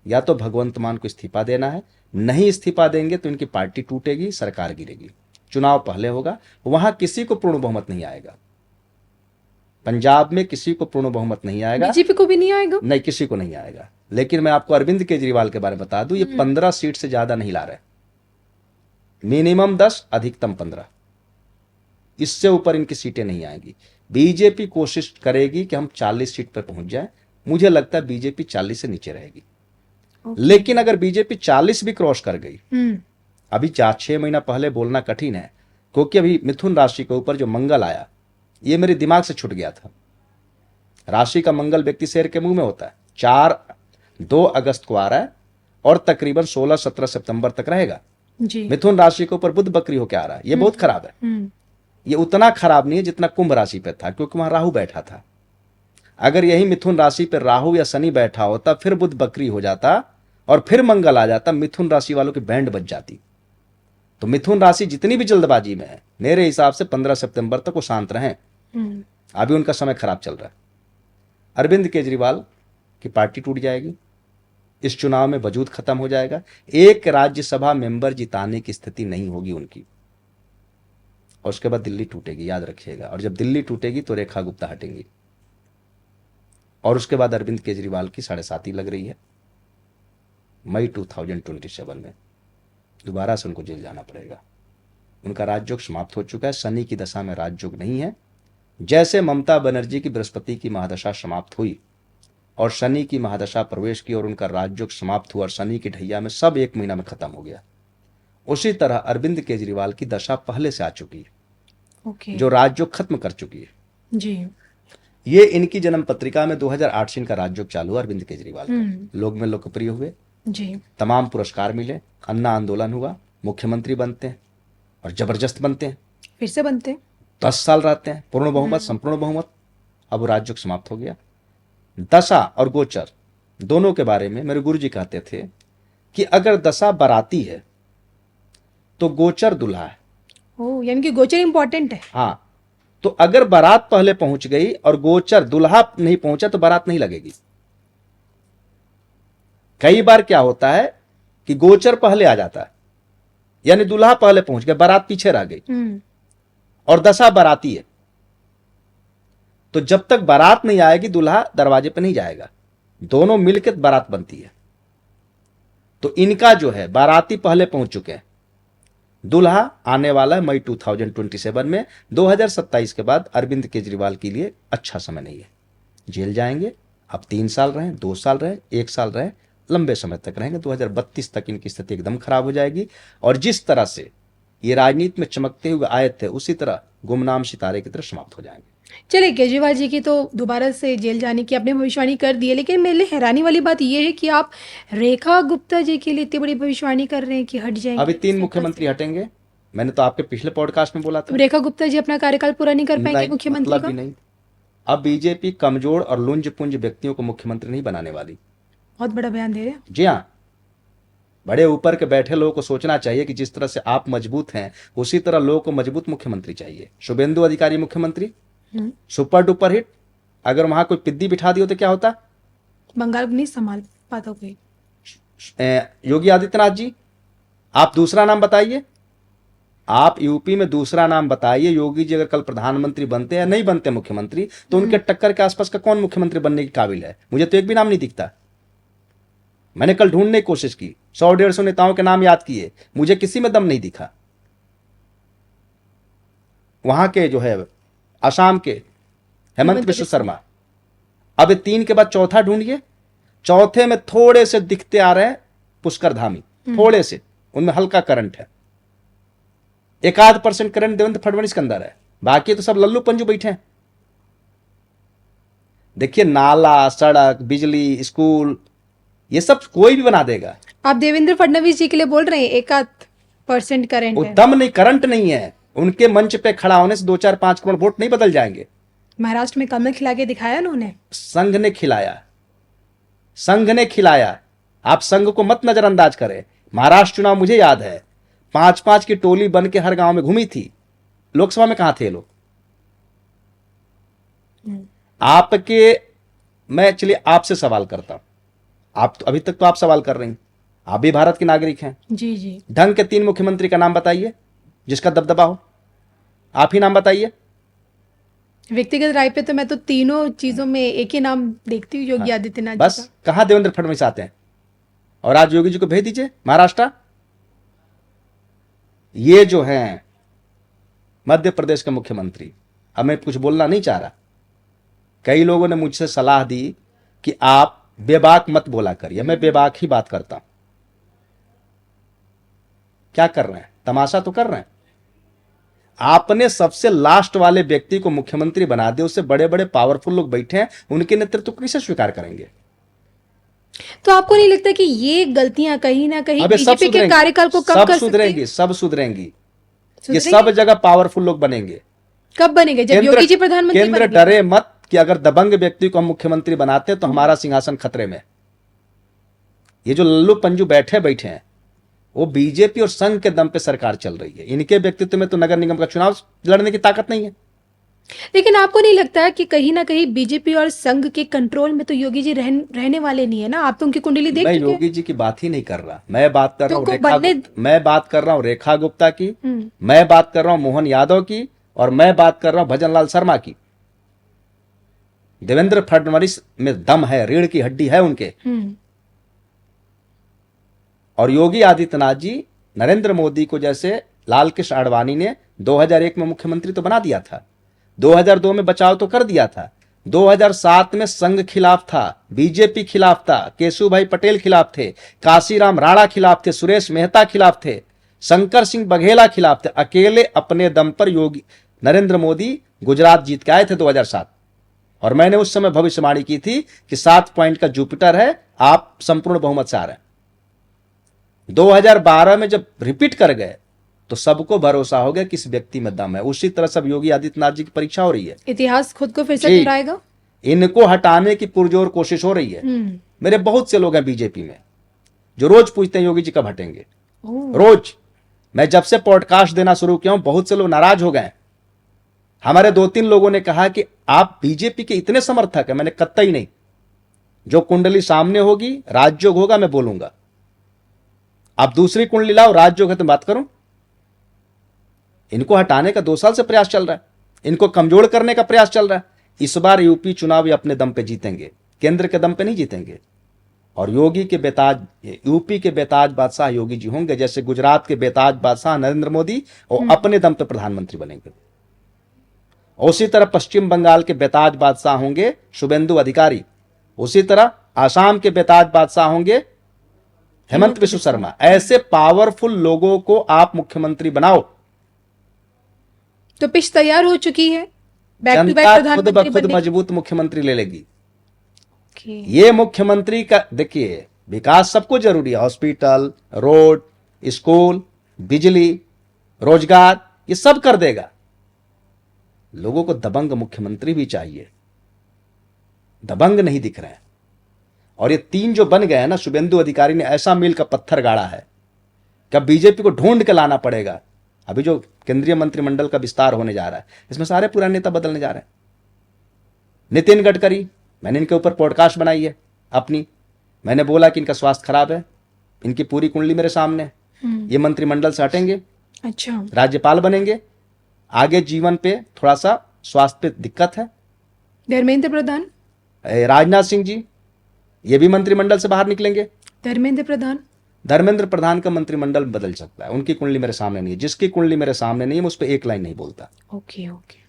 या तो भगवंत मान को इस्तीफा देना है, नहीं इस्तीफा देंगे तो इनकी पार्टी टूटेगी, सरकार गिरेगी। चुनाव पहले होगा, वहां किसी को पूर्ण बहुमत नहीं आएगा। पंजाब में किसी को पूर्ण बहुमत नहीं आएगा, बीजेपी को भी नहीं आएगा, नहीं किसी को नहीं आएगा। लेकिन मैं आपको अरविंद केजरीवाल के बारे में बता दूं, ये 15 सीट से ज्यादा नहीं ला रहे, मिनिमम 10 अधिकतम 15, इससे ऊपर इनकी सीटें नहीं आएंगी। बीजेपी कोशिश करेगी कि हम 40 सीट पर पहुंच जाए। मुझे लगता है बीजेपी 40 से नीचे रहेगी। लेकिन अगर बीजेपी 40 भी क्रॉस कर गई, अभी 4-6 महीना पहले बोलना कठिन है, क्योंकि अभी मिथुन राशि के ऊपर जो मंगल आया, ये मेरे दिमाग से छूट गया था। राशि का मंगल व्यक्ति शेर के मुंह में होता है। 2 अगस्त को आ रहा है और तकरीबन 16-17 सितंबर तक रहेगा जी। मिथुन राशि के ऊपर बुध बकरी होकर आ रहा है। ये बहुत खराब है। ये उतना खराब नहीं है जितना कुंभ राशि पे था, क्योंकि वहां राहु बैठा था। अगर यही मिथुन राशि पर राहु या शनि बैठा होता, फिर बुध बकरी हो जाता और फिर मंगल आ जाता, मिथुन राशि वालों की बैंड बज जाती। तो मिथुन राशि जितनी भी जल्दबाजी में है, मेरे हिसाब से 15 सितंबर तक वो शांत रहें। अभी उनका समय खराब चल रहा है। अरविंद केजरीवाल की पार्टी टूट जाएगी, इस चुनाव में वजूद खत्म हो जाएगा। एक राज्यसभा मेंबर जिताने की स्थिति नहीं होगी उनकी, और उसके बाद दिल्ली टूटेगी, याद रखिएगा। और जब दिल्ली टूटेगी तो रेखा गुप्ता हटेंगी, और उसके बाद अरविंद केजरीवाल की 7.5 लग रही है। मई 2027 में दोबारा से उनको जेल जाना पड़ेगा। उनका राजयोग समाप्त हो चुका है। शनि की दशा में राजयोग नहीं है। जैसे ममता बनर्जी की बृहस्पति की महादशा समाप्त हुई और शनि की महादशा प्रवेश की और उनका राजयोग समाप्त हुआ और शनि की ढैया में सब 1 महीना में खत्म हो गया, उसी तरह अरविंद केजरीवाल की दशा पहले से आ चुकी है। ओके। जो राजयोग खत्म कर चुकी है जी। ये इनकी जन्म पत्रिका में 2008 से इनका राजयोग चालू हुआ। अरविंद केजरीवाल का लोग में लोकप्रिय हुए, जी। तमाम पुरस्कार मिले, अन्ना आंदोलन हुआ, मुख्यमंत्री बनते हैं और जबरदस्त बनते हैं, फिर से बनते हैं, 10 साल रहते हैं, पूर्ण बहुमत, संपूर्ण बहुमत। अब वो राजयोग समाप्त हो गया। दशा और गोचर दोनों के बारे में मेरे गुरुजी कहते थे कि अगर दशा बाराती है तो गोचर दुल्हा है। ओ, यानी कि गोचर इंपॉर्टेंट है। हाँ, तो अगर बारात पहले पहुंच गई और गोचर दुल्हा नहीं पहुंचा तो बारात नहीं लगेगी। कई बार क्या होता है कि गोचर पहले आ जाता है, यानी दुल्हा पहले पहुंच गया, बारात पीछे रह गई, और दशा बाराती है, तो जब तक बारात नहीं आएगी दुल्हा दरवाजे पर नहीं जाएगा। दोनों मिलकर बारात बनती है। तो इनका जो है बाराती पहले पहुंच चुके हैं, दुल्हा आने वाला है मई 2027 में। 2027 के बाद अरविंद केजरीवाल के लिए अच्छा समय नहीं है। जेल जाएंगे। अब 3 साल रहे, 2 साल रहे, 1 साल रहे, लंबे समय तक रहेंगे। 2032 तक इनकी स्थिति एकदम खराब हो जाएगी। और जिस तरह से ये राजनीति में चमकते हुए आए थे, उसी तरह गुमनाम सितारे की तरह समाप्त हो जाएंगे। चलिए, केजरीवाल जी की तो दोबारा से जेल जाने की आपने भविष्यवाणी कर दी है, लेकिन मेरे लिए हैरानी वाली बात यह है कि आप रेखा गुप्ता जी के लिए इतनी बड़ी भविष्यवाणी कर रहे हैं कि हट जाएंगे। अभी 3 मुख्यमंत्री हटेंगे। मैंने तो आपके पिछले पॉडकास्ट में बोला था। रेखा गुप्ता जी अपना कार्यकाल पूरा नहीं कर पाएंगे मुख्यमंत्री मतलब का? भी नहीं। अब बीजेपी कमजोर और लुंज पुंज व्यक्तियों को मुख्यमंत्री नहीं बनाने वाली। बहुत बड़ा बयान दे रहे हैं। जी हाँ, बड़े ऊपर के बैठे लोगों को सोचना चाहिए कि जिस तरह से आप मजबूत हैं, उसी तरह लोगों को मजबूत मुख्यमंत्री चाहिए। शुभेंदु अधिकारी मुख्यमंत्री, सुपर डुपर हिट। अगर वहां कोई पिद्दी बिठा दी हो तो क्या होता? बंगाल नहीं संभाल पाता कोई। योगी आदित्यनाथ जी, आप दूसरा नाम बताइए। आप यूपी में दूसरा नाम बताइए। योगी जी अगर कल प्रधानमंत्री बनते या नहीं बनते मुख्यमंत्री, तो उनके टक्कर के आसपास का कौन मुख्यमंत्री बनने के काबिल है? मुझे तो एक भी नाम नहीं दिखता। मैंने कल ढूंढने की कोशिश की, 100-150 नेताओं के नाम याद किए, मुझे किसी में दम नहीं दिखा। वहां के जो है असम के हेमंत बिश्व शर्मा, अब 3 के बाद चौथा ढूंढिए, चौथे में थोड़े से दिखते आ रहे हैं पुष्कर धामी, थोड़े से, उनमें हल्का करंट है, 1-8% करंट देवेंद्र फडणवीस के अंदर है, बाकी तो सब लल्लू पंजू बैठे हैं। देखिए नाला, सड़क, बिजली, स्कूल, ये सब कोई भी बना देगा। आप देवेंद्र फडणवीस जी के लिए बोल रहे हैं 1-8% करंट वो है। दम नहीं, करंट नहीं है, उनके मंच पे खड़ा होने से 2-4-5 करोड़ वोट नहीं बदल जाएंगे। महाराष्ट्र में कमल खिला के दिखाया उन्होंने। संघ ने खिलाया, संघ ने खिलाया, आप संघ को मत नजरअंदाज करें। महाराष्ट्र चुनाव मुझे याद है, 5-5 की टोली बन के हर गांव में घूमी थी, लोकसभा में कहां थे लोग? आपके, मैं चलिए आपसे सवाल करता हूं, आप तो अभी तक तो आप सवाल कर रही हैं, आप भी भारत के नागरिक हैं। जी जी। ढंग के 3 मुख्यमंत्री का नाम बताइए जिसका दबदबा हो, आप ही नाम बताइए। व्यक्तिगत राय पे तो मैं तो तीनों चीजों में एक ही नाम देखती हूँ, योगी आदित्यनाथ जी बस का। कहां देवेंद्र फडणवीस आते हैं? और आज योगी जी को भेज दीजिए महाराष्ट्र। ये जो हैं मध्य प्रदेश के मुख्यमंत्री, अब मैं कुछ बोलना नहीं चाह रहा, कई लोगों ने मुझसे सलाह दी कि आप बेबाक मत बोला करिए, मैं बेबाक ही बात करता हूं। क्या कर रहे हैं? तमाशा तो कर रहे हैं। आपने सबसे लास्ट वाले व्यक्ति को मुख्यमंत्री बना दिया, उससे बड़े बड़े पावरफुल लोग बैठे हैं, उनके नेतृत्व को कैसे स्वीकार करेंगे? तो आपको नहीं लगता कि ये गलतियां कहीं ना कहीं अबे सब बीजेपी के सुधरेंगी, कार्यकाल को कम सब कर सकती सुधरेंगी, है? सब सुधरेंगी, ये सुधरेंगी? सब जगह पावरफुल लोग बनेंगे। कब बनेंगे? जब योगी जी प्रधानमंत्री केंद्र बनेंगे? डरे मत कि अगर दबंग व्यक्ति को हम मुख्यमंत्री बनाते तो हमारा सिंहासन खतरे में। ये जो लल्लू पंजू बैठे हैं, वो बीजेपी और संघ के दम पे सरकार चल रही है, इनके व्यक्तित्व में तो नगर निगम का चुनाव लड़ने की ताकत नहीं है। लेकिन आपको नहीं लगता है कि कहीं ना कहीं बीजेपी और संघ के कंट्रोल में तो योगी जी रहने वाले नहीं है ना? आप तो उनकी कुंडली देख मैं चुके हैं। योगी जी की बात ही नहीं कर रहा, मैं बात कर रहा हूँ तो रेखा, बनने- मैं बात कर रहा हूँ रेखा गुप्ता की, मैं बात कर रहा हूँ मोहन यादव की, और मैं बात कर रहा हूँ भजनलाल शर्मा की। देवेंद्र फडणवीस में दम है, रीढ़ की हड्डी है उनके। और योगी आदित्यनाथ जी नरेंद्र मोदी को जैसे लाल कृष्ण आडवाणी ने 2001 में मुख्यमंत्री तो बना दिया था, 2002 में बचाव तो कर दिया था, 2007 में संघ खिलाफ था, बीजेपी खिलाफ था, केशुभाई पटेल खिलाफ थे, काशीराम राणा खिलाफ थे, सुरेश मेहता खिलाफ थे, शंकर सिंह बघेला खिलाफ थे। अकेले अपने दम पर योगी नरेंद्र मोदी गुजरात जीत के आए थे 2007, और मैंने उस समय भविष्यवाणी की थी कि 7 पॉइंट का जुपिटर है, आप संपूर्ण बहुमत से आ रहे हैं। 2012 में जब रिपीट कर गए तो सबको भरोसा हो गया कि इस व्यक्ति में दम है। उसी तरह सब योगी आदित्यनाथ जी की परीक्षा हो रही है। इतिहास खुद को फिर से जी। दोहराएगा। इनको हटाने की पुरजोर कोशिश हो रही है। मेरे बहुत से लोग हैं बीजेपी में जो रोज पूछते हैं योगी जी कब हटेंगे, रोज। मैं जब से पॉडकास्ट देना शुरू किया हूं, बहुत से लोग नाराज हो गए। हमारे 2-3 लोगों ने कहा कि आप बीजेपी के इतने समर्थक हैं। मैंने कतई नहीं, जो कुंडली सामने होगी, राजयोग होगा, मैं बोलूंगा। आप दूसरी कुंडली लाओ, राजयोग है तो बात करूं। इनको हटाने का 2 साल से प्रयास चल रहा है, इनको कमजोर करने का प्रयास चल रहा है। इस बार यूपी चुनाव ये अपने दम पे जीतेंगे, केंद्र के दम पे नहीं जीतेंगे। और योगी के बेताज, यूपी के बेताज बादशाह योगी जी होंगे, जैसे गुजरात के बेताज बादशाह नरेंद्र मोदी, और अपने दम पे प्रधानमंत्री बनेंगे। उसी तरह पश्चिम बंगाल के बेताज बादशाह होंगे शुभेंदु अधिकारी, उसी तरह आसाम के बेताज बादशाह होंगे हेमंत बिश्व शर्मा। ऐसे पावरफुल लोगों को आप मुख्यमंत्री बनाओ, तो पिच तैयार हो चुकी है, बैक टू बैक जनता खुद प्रधानमंत्री ब खुद बनने की। मजबूत मुख्यमंत्री ले लेगी। Okay. ये मुख्यमंत्री का देखिए, विकास सबको जरूरी है, हॉस्पिटल, रोड, स्कूल, बिजली, रोजगार, ये सब कर देगा। लोगों को दबंग मुख्यमंत्री भी चाहिए, दबंग नहीं दिख रहे हैं। और ये 3 जो बन गए हैं ना, शुभेंदु अधिकारी ने ऐसा मील का पत्थर गाड़ा है कि अब बीजेपी को ढूंढ के लाना पड़ेगा। अभी जो केंद्रीय मंत्रिमंडल का विस्तार होने जा रहा है, इसमें सारे पुराने नेता बदलने जा रहे हैं। नितिन गडकरी, मैंने इनके ऊपर पॉडकास्ट बनाई है अपनी, मैंने बोला कि इनका स्वास्थ्य खराब है, इनकी पूरी कुंडली मेरे सामने है। ये मंत्रिमंडल से हटेंगे, अच्छा, राज्यपाल बनेंगे, आगे जीवन पे थोड़ा सा स्वास्थ्य पे दिक्कत है। धर्मेंद्र प्रधान, राजनाथ सिंह जी, ये भी मंत्रिमंडल से बाहर निकलेंगे। धर्मेंद्र प्रधान, धर्मेंद्र प्रधान का मंत्रिमंडल बदल सकता है, उनकी कुंडली मेरे सामने नहीं है। जिसकी कुंडली मेरे सामने नहीं है मैं उस पर एक लाइन नहीं बोलता, ओके ओके।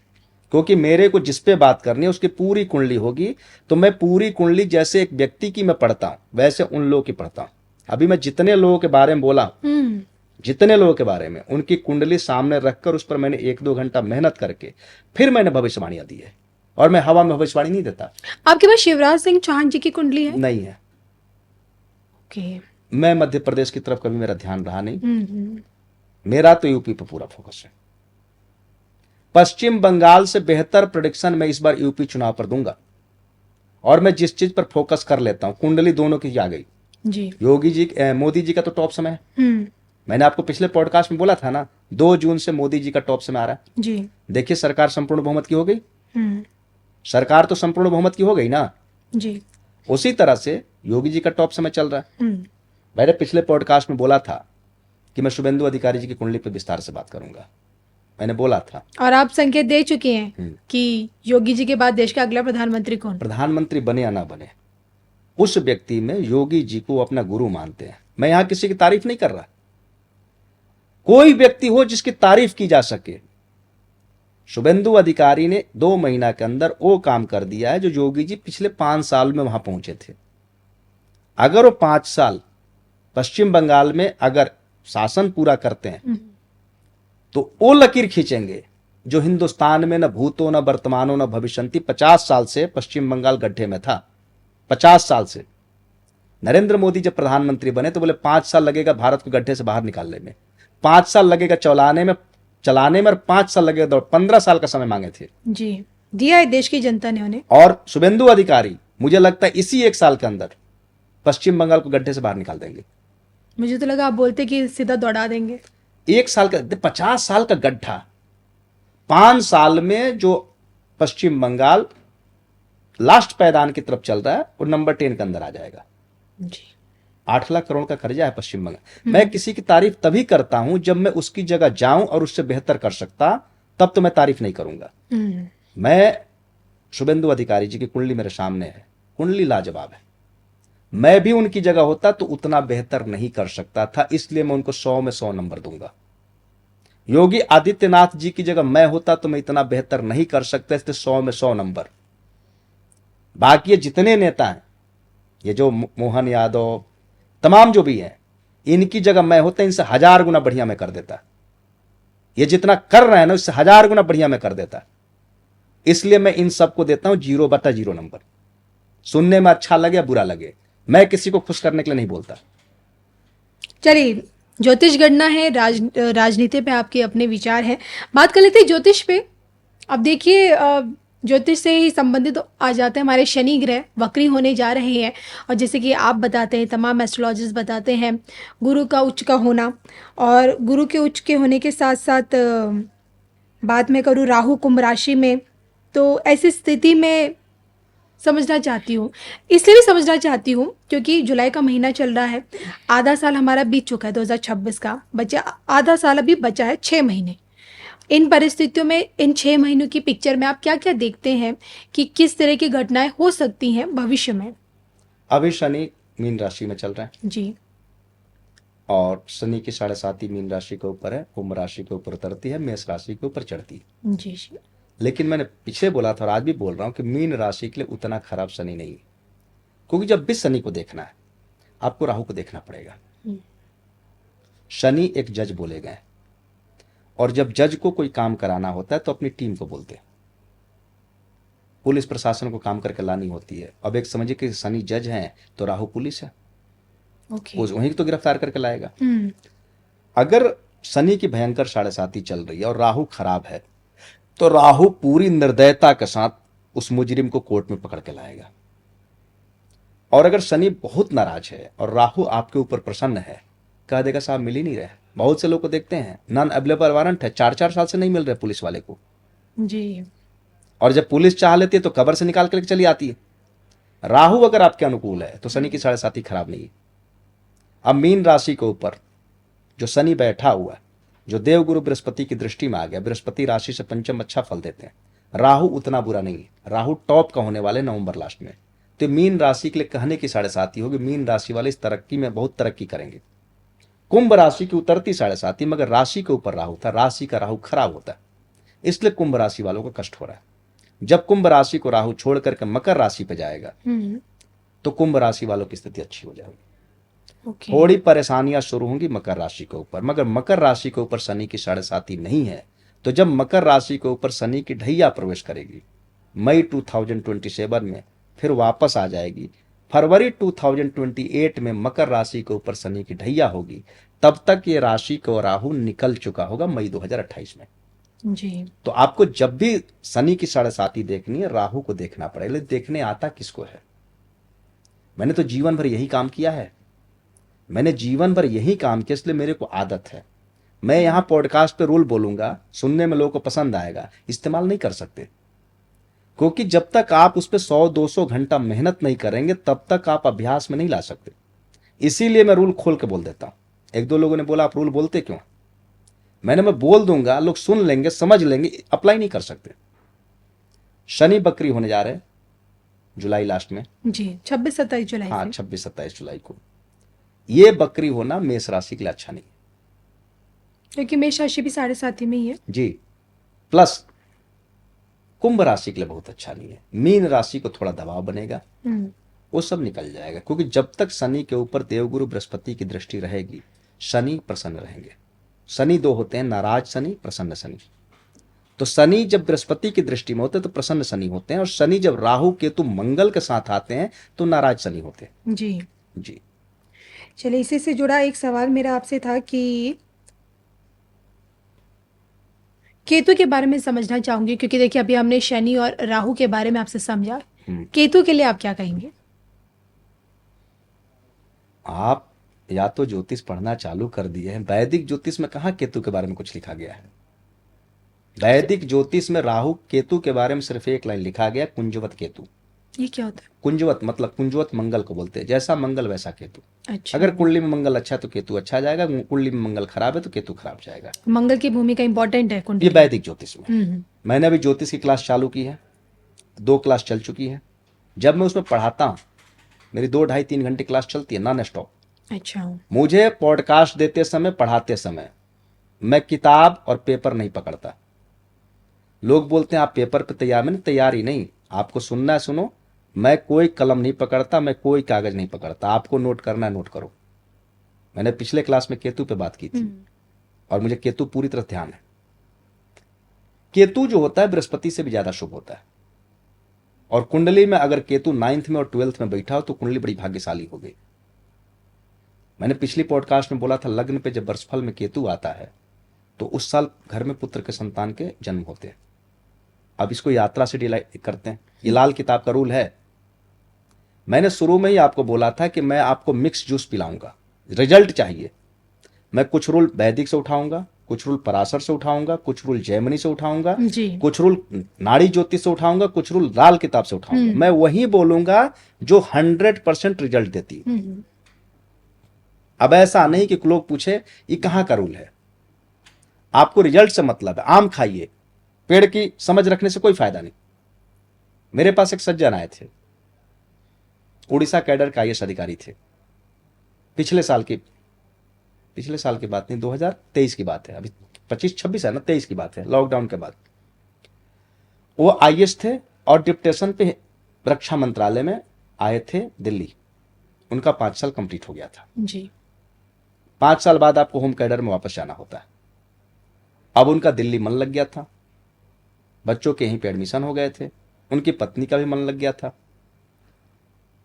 क्योंकि मेरे को जिस पे बात करनी है उसकी पूरी कुंडली होगी। तो मैं पूरी कुंडली जैसे एक व्यक्ति की मैं पढ़ता हूं वैसे उन लोगों की पढ़ता हूं। अभी मैं जितने लोगों के बारे में बोला, जितने लोगों के बारे में, उनकी कुंडली सामने रखकर उस पर मैंने 1-2 घंटा मेहनत करके फिर मैंने भविष्यवाणियां दी है। और मैं हवा में भविष्यवाणी नहीं देता। आपके पास शिवराज सिंह चौहान जी की कुंडली है? नहीं है। ओके। मैं मध्य प्रदेश की तरफ कभी मेरा ध्यान रहा नहीं। हम्म। मेरा तो यूपी पर पूरा फोकस है। पश्चिम बंगाल से बेहतर प्रेडिक्शन मैं इस बार यूपी चुनाव पर दूंगा। और मैं जिस चीज पर फोकस कर लेता हूं, कुंडली दोनों की आ गई। जी। योगी जी, मोदी जी का तो टॉप समय है। हम्म। मैंने आपको पिछले पॉडकास्ट में बोला था ना, 2 जून से मोदी जी का टॉप समय आ रहा है। जी। देखिए सरकार संपूर्ण बहुमत की हो गई। हम्म। सरकार तो संपूर्ण बहुमत की हो गई ना। जी। उसी तरह से योगी जी का टॉप समय चल रहा है। हम्म। मैंने पिछले पॉडकास्ट में बोला था कि मैं शुभेंदु अधिकारी जी की कुंडली पर विस्तार से बात करूंगा। मैंने बोला था। और आप संकेत दे चुके हैं कि योगी जी के बाद देश का अगला प्रधानमंत्री कौन? प्रधानमंत्री बने या ना बने, उस व्यक्ति में योगी जी को अपना गुरु मानते हैं। मैं यहां किसी की तारीफ नहीं कर रहा। कोई व्यक्ति हो जिसकी तारीफ की जा सके। शुभेंदु अधिकारी ने 2 महीना के अंदर वो काम कर दिया है जो योगी जी पिछले 5 साल में वहां पहुंचे थे। अगर वो 5 साल पश्चिम बंगाल में अगर शासन पूरा करते हैं तो वो लकीर खींचेंगे जो हिंदुस्तान में न भूतो न वर्तमानो न भविष्यंति 50 साल से पश्चिम बंगाल गड्ढे में था। 50 साल से। नरेंद्र मोदी जब प्रधानमंत्री बने तो बोले 5 साल लगेगा भारत को गड्ढे से बाहर निकालने में, 5 साल लगेगा चलाने में और 5 साल लगेगा 15 साल का समय मांगे थे। जी, दिया है देश की जनता ने उन्हें। और शुभेंदु अधिकारी मुझे लगता है इसी 1 साल के अंदर पश्चिम बंगाल को गड्ढे से बाहर निकाल देंगे। मुझे तो लगा आप बोलते कि सीधा दौड़ा देंगे। 1 साल का, 50 साल का गड्ढा, 5 साल में जो पश्चिम बंगाल लास्ट पैदान की तरफ चल रहा है वो नंबर 10 के अंदर आ जाएगा। जी। 8 लाख करोड़ का कर्जा है पश्चिम बंगाल। मैं किसी की तारीफ तभी करता हूं जब मैं उसकी जगह जाऊं और उससे बेहतर कर सकता, तब तो मैं तारीफ नहीं करूंगा। मैं शुभेंदु अधिकारी जी की कुंडली मेरे सामने है, कुंडली लाजवाब है। मैं भी उनकी जगह होता तो उतना बेहतर नहीं कर सकता था, इसलिए मैं उनको 100 में 100 नंबर दूंगा। योगी आदित्यनाथ जी की जगह मैं होता तो मैं इतना बेहतर नहीं कर सकता, इसलिए 100 में 100 नंबर। बाकी ये जितने नेता हैं, ये जो मोहन यादव तमाम जो भी हैं, इनकी जगह मैं होता इनसे 1000 गुना बढ़िया मैं कर देता। ये जितना कर रहे हैं ना उससे 1000 गुना बढ़िया मैं कर देता। इसलिए मैं इन सबको देता हूं 0/0 नंबर। सुनने में अच्छा लगे या बुरा लगे, मैं किसी को खुश करने के लिए नहीं बोलता। चलिए, ज्योतिष गणना है, राजनीति पे आपके अपने विचार हैं। बात कर लेते हैं ज्योतिष पे। अब देखिए, ज्योतिष से ही संबंधित आ जाते हैं हमारे शनि ग्रह वक्री होने जा रहे हैं। और जैसे कि आप बताते हैं, तमाम एस्ट्रोलॉजिस्ट बताते हैं, गुरु का उच्च का होना, और गुरु के उच्च के होने के साथ साथ बात मैं करूँ राहु कुंभ राशि में, तो ऐसी स्थिति में समझना चाहती हूँ, इसलिए भी समझना चाहती हूँ क्योंकि जुलाई का महीना चल रहा है, आधा साल हमारा बीत चुका है 2026 का, बचा आधा साल अभी बचा है 6 महीने। इन परिस्थितियों में इन 6 महीनों की पिक्चर में आप क्या क्या देखते हैं कि किस तरह की घटनाएं हो सकती हैं भविष्य में? अभी शनि मीन राशि में चल रहा है जी। और शनि की 7.5 मीन राशि के ऊपर है, कुंभ राशि के ऊपर उतरती है, मेष राशि के ऊपर चढ़ती है। जी जी। लेकिन मैंने पीछे बोला था और आज भी बोल रहा हूं कि मीन राशि के लिए उतना खराब शनि नहीं है, क्योंकि जब भी शनि को देखना है आपको राहु को देखना पड़ेगा। शनि एक जज बोले गए, और जब जज को कोई काम कराना होता है तो अपनी टीम को बोलते हैं। पुलिस प्रशासन को काम करके लानी होती है। अब एक समझिए कि शनि जज हैं तो राहु पुलिस है, ओके। वहीं तो गिरफ्तार करके लाएगा। अगर शनि की भयंकर 7.5 चल रही है और राहु खराब है तो राहु पूरी निर्दयता के साथ उस मुजरिम को कोर्ट में पकड़ के लाएगा। और अगर शनि बहुत नाराज है और राहु आपके ऊपर प्रसन्न है, कह देगा साहब मिल ही नहीं रहे। बहुत से लोग को देखते हैं नॉन अवेलेबल वारंट है, 4-4 साल से नहीं मिल रहे पुलिस वाले को जी। और जब पुलिस चाह लेती है तो कबर से निकाल कर चली आती है। राहु अगर आपके अनुकूल है तो शनि की 7.5 खराब नहीं है। अब मीन राशि के ऊपर जो शनि बैठा हुआ है, जो देवगुरु बृहस्पति की दृष्टि में आ गया, बृहस्पति राशि से पंचम अच्छा फल देते हैं। राहु उतना बुरा नहीं है, राहु टॉप का होने वाले नवंबर लास्ट में। तो मीन राशि के लिए कहने की 7.5 होगी। मीन राशि वाले इस तरक्की में बहुत तरक्की करेंगे। कुंभ राशि की उतरती 7.5 मगर राशि के ऊपर राहु था, राशि का राहु खराब होता है, इसलिए कुंभ राशि वालों को कष्ट हो रहा है। जब कुंभ राशि को राहु छोड़ करके मकर राशि पे जाएगा तो कुंभ राशि वालों की स्थिति अच्छी हो जाएगी। ओके। थोड़ी परेशानियां शुरू होंगी मकर राशि के ऊपर, मगर मकर राशि के ऊपर शनि की 7.5 नहीं है, तो जब मकर राशि के ऊपर शनि की ढैया प्रवेश करेगी मई 2027 में, फिर वापस आ जाएगी फरवरी 2028 में मकर राशि के ऊपर शनि की ढैया होगी, तब तक ये राशि को राहु निकल चुका होगा मई 2028 में। जी। तो आपको जब भी शनि की 7.5 देखनी है, राहु को देखना पड़ेगा। लेकिन देखने आता किसको है? मैंने तो जीवन भर यही काम किया है, मैंने जीवन भर यही काम किया, इसलिए मेरे को आदत है। मैं यहां पॉडकास्ट पे रूल बोलूंगा, सुनने में लोगों को पसंद आएगा, इस्तेमाल नहीं कर सकते, क्योंकि जब तक आप उस पर 100-200 घंटा मेहनत नहीं करेंगे तब तक आप अभ्यास में नहीं ला सकते। इसीलिए मैं रूल खोल के बोल देता हूं। 1-2 लोगों ने बोला आप रूल बोलते क्यों? मैं बोल दूंगा, लोग सुन लेंगे, समझ लेंगे, अप्लाई नहीं कर सकते। शनि बकरी होने जा रहे हैं जुलाई लास्ट में। जी, 26-27 जुलाई हाँ, से। 26-27 जुलाई को। ये बकरी होना मेष राशि के लिए अच्छा नहीं क्योंकि मेष राशि भी 7.5 में ही है। जी। प्लस कुंभ राशि के लिए बहुत अच्छा नहीं है। मीन राशि को थोड़ा दबाव बनेगा, वो सब निकल जाएगा, क्योंकि जब तक शनि के ऊपर देवगुरु बृहस्पति की दृष्टि रहेगी शनि प्रसन्न रहेंगे। शनि 2 होते हैं, नाराज शनि, प्रसन्न शनि। तो शनि जब बृहस्पति की दृष्टि में होते हैं तो प्रसन्न शनि होते हैं, और शनि जब राहु केतु मंगल के साथ आते हैं तो नाराज शनि होते हैं। जी। जी। चलिए, इसी से जुड़ा एक सवाल मेरा आपसे था कि केतु के बारे में समझना चाहूंगी, क्योंकि देखिए अभी हमने शनि और राहु के बारे में आपसे समझा। केतु के लिए आप क्या कहेंगे? आप या तो ज्योतिष पढ़ना चालू कर दिए हैं, वैदिक ज्योतिष में कहाँ केतु के बारे में कुछ लिखा गया है? वैदिक ज्योतिष में राहु केतु के बारे में सिर्फ एक लाइन लिखा गया, कुंजवत केतु। ये क्या होता है? कुंजवत मतलब कुंजवत मंगल को बोलते हैं, जैसा मंगल वैसा केतु। अच्छा। अगर कुंडली में मंगल अच्छा है तो केतु अच्छा जाएगा, कुंडली में मंगल खराब है तो केतु खराब जाएगा। मंगल की भूमिका इंपॉर्टेंट है ये कुंडली। वैदिक ज्योतिष में। मैंने अभी ज्योतिष की क्लास चालू की है, 2 क्लास चल चुकी है। जब मैं उसमें पढ़ाता हूँ, मेरी 2 ढाई 3 घंटे क्लास चलती है नॉन स्टॉप। अच्छा। मुझे पॉडकास्ट देते समय, पढ़ाते समय मैं किताब और पेपर नहीं पकड़ता। लोग बोलते हैं आप पेपर पे तैयार, मैंने तैयारी नहीं, आपको सुनना है सुनो। मैं कोई कलम नहीं पकड़ता, मैं कोई कागज नहीं पकड़ता, आपको नोट करना है नोट करो। मैंने पिछले क्लास में केतु पे बात की थी, और मुझे केतु पूरी तरह ध्यान है। केतु जो होता है बृहस्पति से भी ज्यादा शुभ होता है, और कुंडली में अगर केतु 9th में और 12th में बैठा हो तो कुंडली बड़ी भाग्यशाली हो गई। मैंने पिछली पॉडकास्ट में बोला था लग्न पे जब वर्षफल में केतु आता है तो उस साल घर में पुत्र के संतान के जन्म होते हैं। अब इसको यात्रा से डिले करते हैं, ये लाल किताब का रूल है। मैंने शुरू में ही आपको बोला था कि मैं आपको मिक्स जूस पिलाऊंगा, रिजल्ट चाहिए। मैं कुछ रूल वैदिक से उठाऊंगा, कुछ रूल पराशर से उठाऊंगा, कुछ रूल जैमिनी से उठाऊंगा, कुछ रूल नाड़ी ज्योतिष से उठाऊंगा, कुछ रूल लाल किताब से उठाऊंगा। मैं वही बोलूंगा जो 100% रिजल्ट देती है। अब ऐसा नहीं कि लोग पूछे ये कहां का रूल है। आपको रिजल्ट से मतलब है। आम खाइए, पेड़ की समझ रखने से कोई फायदा नहीं। मेरे पास एक सज्जन आए थे, उड़ीसा कैडर का IAS अधिकारी थे। पिछले साल की बात नहीं, 2023 की बात है, अभी 25-26 है ना, 23 की बात है, लॉकडाउन के बाद। वो IAS थे और डिप्टेशन पे रक्षा मंत्रालय में आए थे दिल्ली। उनका 5 साल कंप्लीट हो गया था जी। 5 साल बाद आपको होम कैडर में वापस जाना होता है। अब उनका दिल्ली मन लग गया था, बच्चों के यहीं पे एडमिशन हो गए थे, उनकी पत्नी का भी मन लग गया था,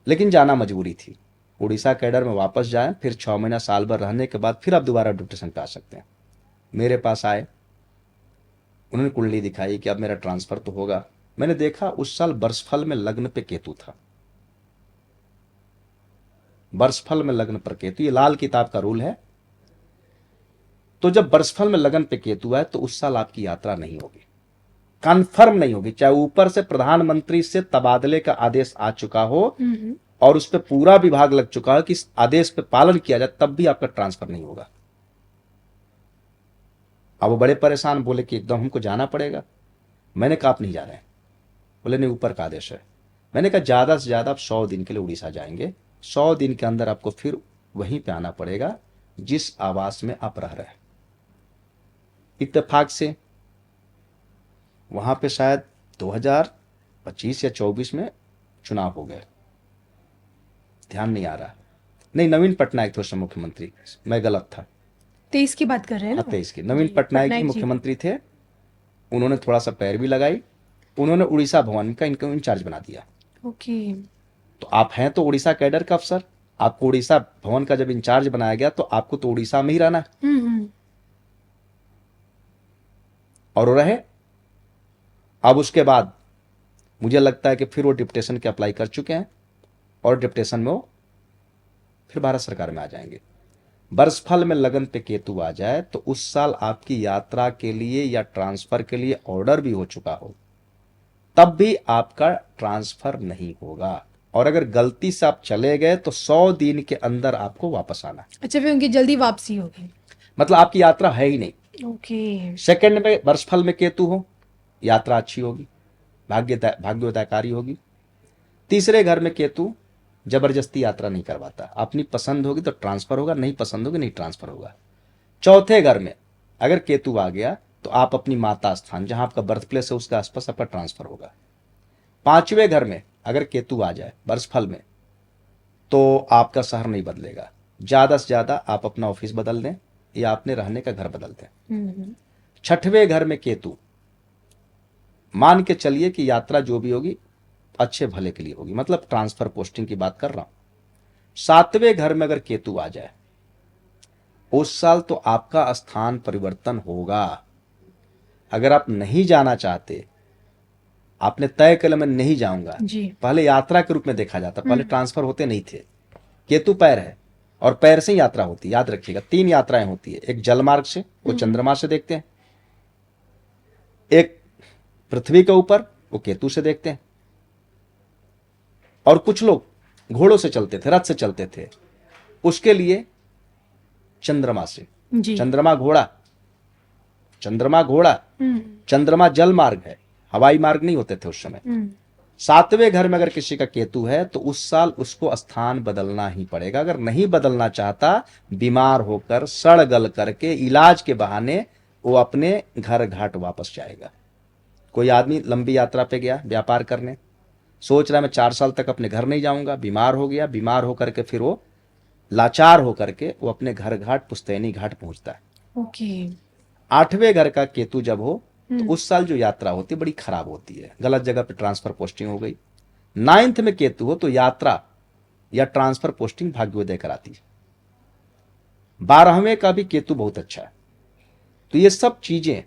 लेकिन जाना मजबूरी थी। उड़ीसा कैडर में वापस जाएं, फिर 6 महीना साल भर रहने के बाद फिर आप दोबारा डिप्टेशन पे आ सकते हैं। मेरे पास आए, उन्होंने कुंडली दिखाई कि अब मेरा ट्रांसफर तो होगा। मैंने देखा उस साल वर्षफल में लग्न पे केतु था, वर्षफल में लग्न पर केतु, ये लाल किताब का रूल है। तो जब वर्षफल में लगन पे केतु है तो उस साल आपकी यात्रा नहीं होगी, कंफर्म नहीं होगी, चाहे ऊपर से प्रधानमंत्री से तबादले का आदेश आ चुका हो और उस पर पूरा विभाग लग चुका है कि इस आदेश पे पालन किया जाए, तब भी आपका ट्रांसफर नहीं होगा। अब वो बड़े परेशान, बोले कि एकदम हमको जाना पड़ेगा। मैंने कहा आप नहीं जा रहे हैं। बोले नहीं, ऊपर का आदेश है। मैंने कहा ज्यादा से ज्यादा आप 100 दिन के लिए उड़ीसा जाएंगे, 100 दिन के अंदर आपको फिर वहीं पे आना पड़ेगा, जिस आवास में आप रह रहे हैं। इत्तेफाक से वहां पे शायद 2025 या 24 में चुनाव हो गए, ध्यान नहीं आ रहा। नहीं, नवीन पटनायक थे उस समय मुख्यमंत्री, मैं गलत था। 23 की बात कर रहे हैं ना? 23 की नवीन जी, पटनायक जी जी। मुख्यमंत्री थे। उन्होंने थोड़ा सा पैर भी लगाई, उन्होंने उड़ीसा भवन का इनको इंचार्ज बना दिया। ओके। तो आप हैं तो उड़ीसा कैडर का अफसर, आपको उड़ीसा भवन का जब इंचार्ज बनाया गया तो आपको तो उड़ीसा में ही रहना है, हम्म। और वो रहे। अब उसके बाद मुझे लगता है कि फिर वो डिप्टेशन के अप्लाई कर चुके हैं, और डिप्टेशन में वो फिर भारत सरकार में आ जाएंगे। वर्षफल में लगन पे केतु आ जाए तो उस साल आपकी यात्रा के लिए या ट्रांसफर के लिए ऑर्डर भी हो चुका हो, तब भी आपका ट्रांसफर नहीं होगा। और अगर गलती से आप चले गए तो 100 दिन के अंदर आपको वापस आना है। अच्छा, फिर उनकी जल्दी वापसी होगी। मतलब आपकी यात्रा है ही नहीं। ओके। सेकंड में वर्षफल में केतु हो, यात्रा अच्छी होगी, भाग्योदयकारी होगी। तीसरे घर में केतु जबरदस्ती यात्रा नहीं करवाता, अपनी पसंद होगी तो ट्रांसफर होगा, नहीं पसंद होगी नहीं ट्रांसफर होगा। चौथे घर में अगर केतु आ गया तो आप अपनी माता स्थान जहां आपका बर्थ प्लेस है उसके आसपास आपका ट्रांसफर होगा। पांचवें घर में अगर केतु आ जाए वर्षफल में तो आपका शहर नहीं बदलेगा, ज्यादा से ज्यादा आप अपना ऑफिस बदल दें या अपने रहने का घर बदल दें। हम्म। छठवें घर में केतु, मान के चलिए कि यात्रा जो भी होगी अच्छे भले के लिए होगी, मतलब ट्रांसफर पोस्टिंग की बात कर रहा हूं। सातवें घर में अगर केतु आ जाए उस साल तो आपका स्थान परिवर्तन होगा। अगर आप नहीं जाना चाहते, आपने तय कर लिया मैं नहीं जाऊंगा, जी। पहले यात्रा के रूप में देखा जाता, पहले ट्रांसफर होते नहीं थे। केतु पैर है और पैर से ही यात्रा होती है, याद रखिएगा 3 यात्राएं होती है। एक जल मार्ग से, वो चंद्रमा से देखते हैं, एक पृथ्वी के ऊपर, वो केतु से देखते हैं, और कुछ लोग घोड़ों से चलते थे, रथ से चलते थे, उसके लिए चंद्रमा से। जी। चंद्रमा घोड़ा, चंद्रमा घोड़ा, हम्म। चंद्रमा जल मार्ग है, हवाई मार्ग नहीं होते थे उस समय। हम्म। सातवें घर में अगर किसी का केतु है तो उस साल उसको स्थान बदलना ही पड़ेगा। अगर नहीं बदलना चाहता, बीमार होकर सड़ गल करके इलाज के बहाने वो अपने घर घाट वापस जाएगा। कोई आदमी लंबी यात्रा पे गया व्यापार करने, सोच रहा है मैं 4 साल तक अपने घर नहीं जाऊंगा, बीमार हो गया, बीमार होकर के फिर वो लाचार होकर के वो अपने घर घाट पुश्तैनी घाट पहुंचता है। ओके। आठवें घर का केतु जब हो तो उस साल जो यात्रा होती है बड़ी खराब होती है, गलत जगह पे ट्रांसफर पोस्टिंग हो गई। 9th में केतु हो तो यात्रा या ट्रांसफर पोस्टिंग भाग्योदय कराती है। 12वें का भी केतु बहुत अच्छा है। तो ये सब चीजें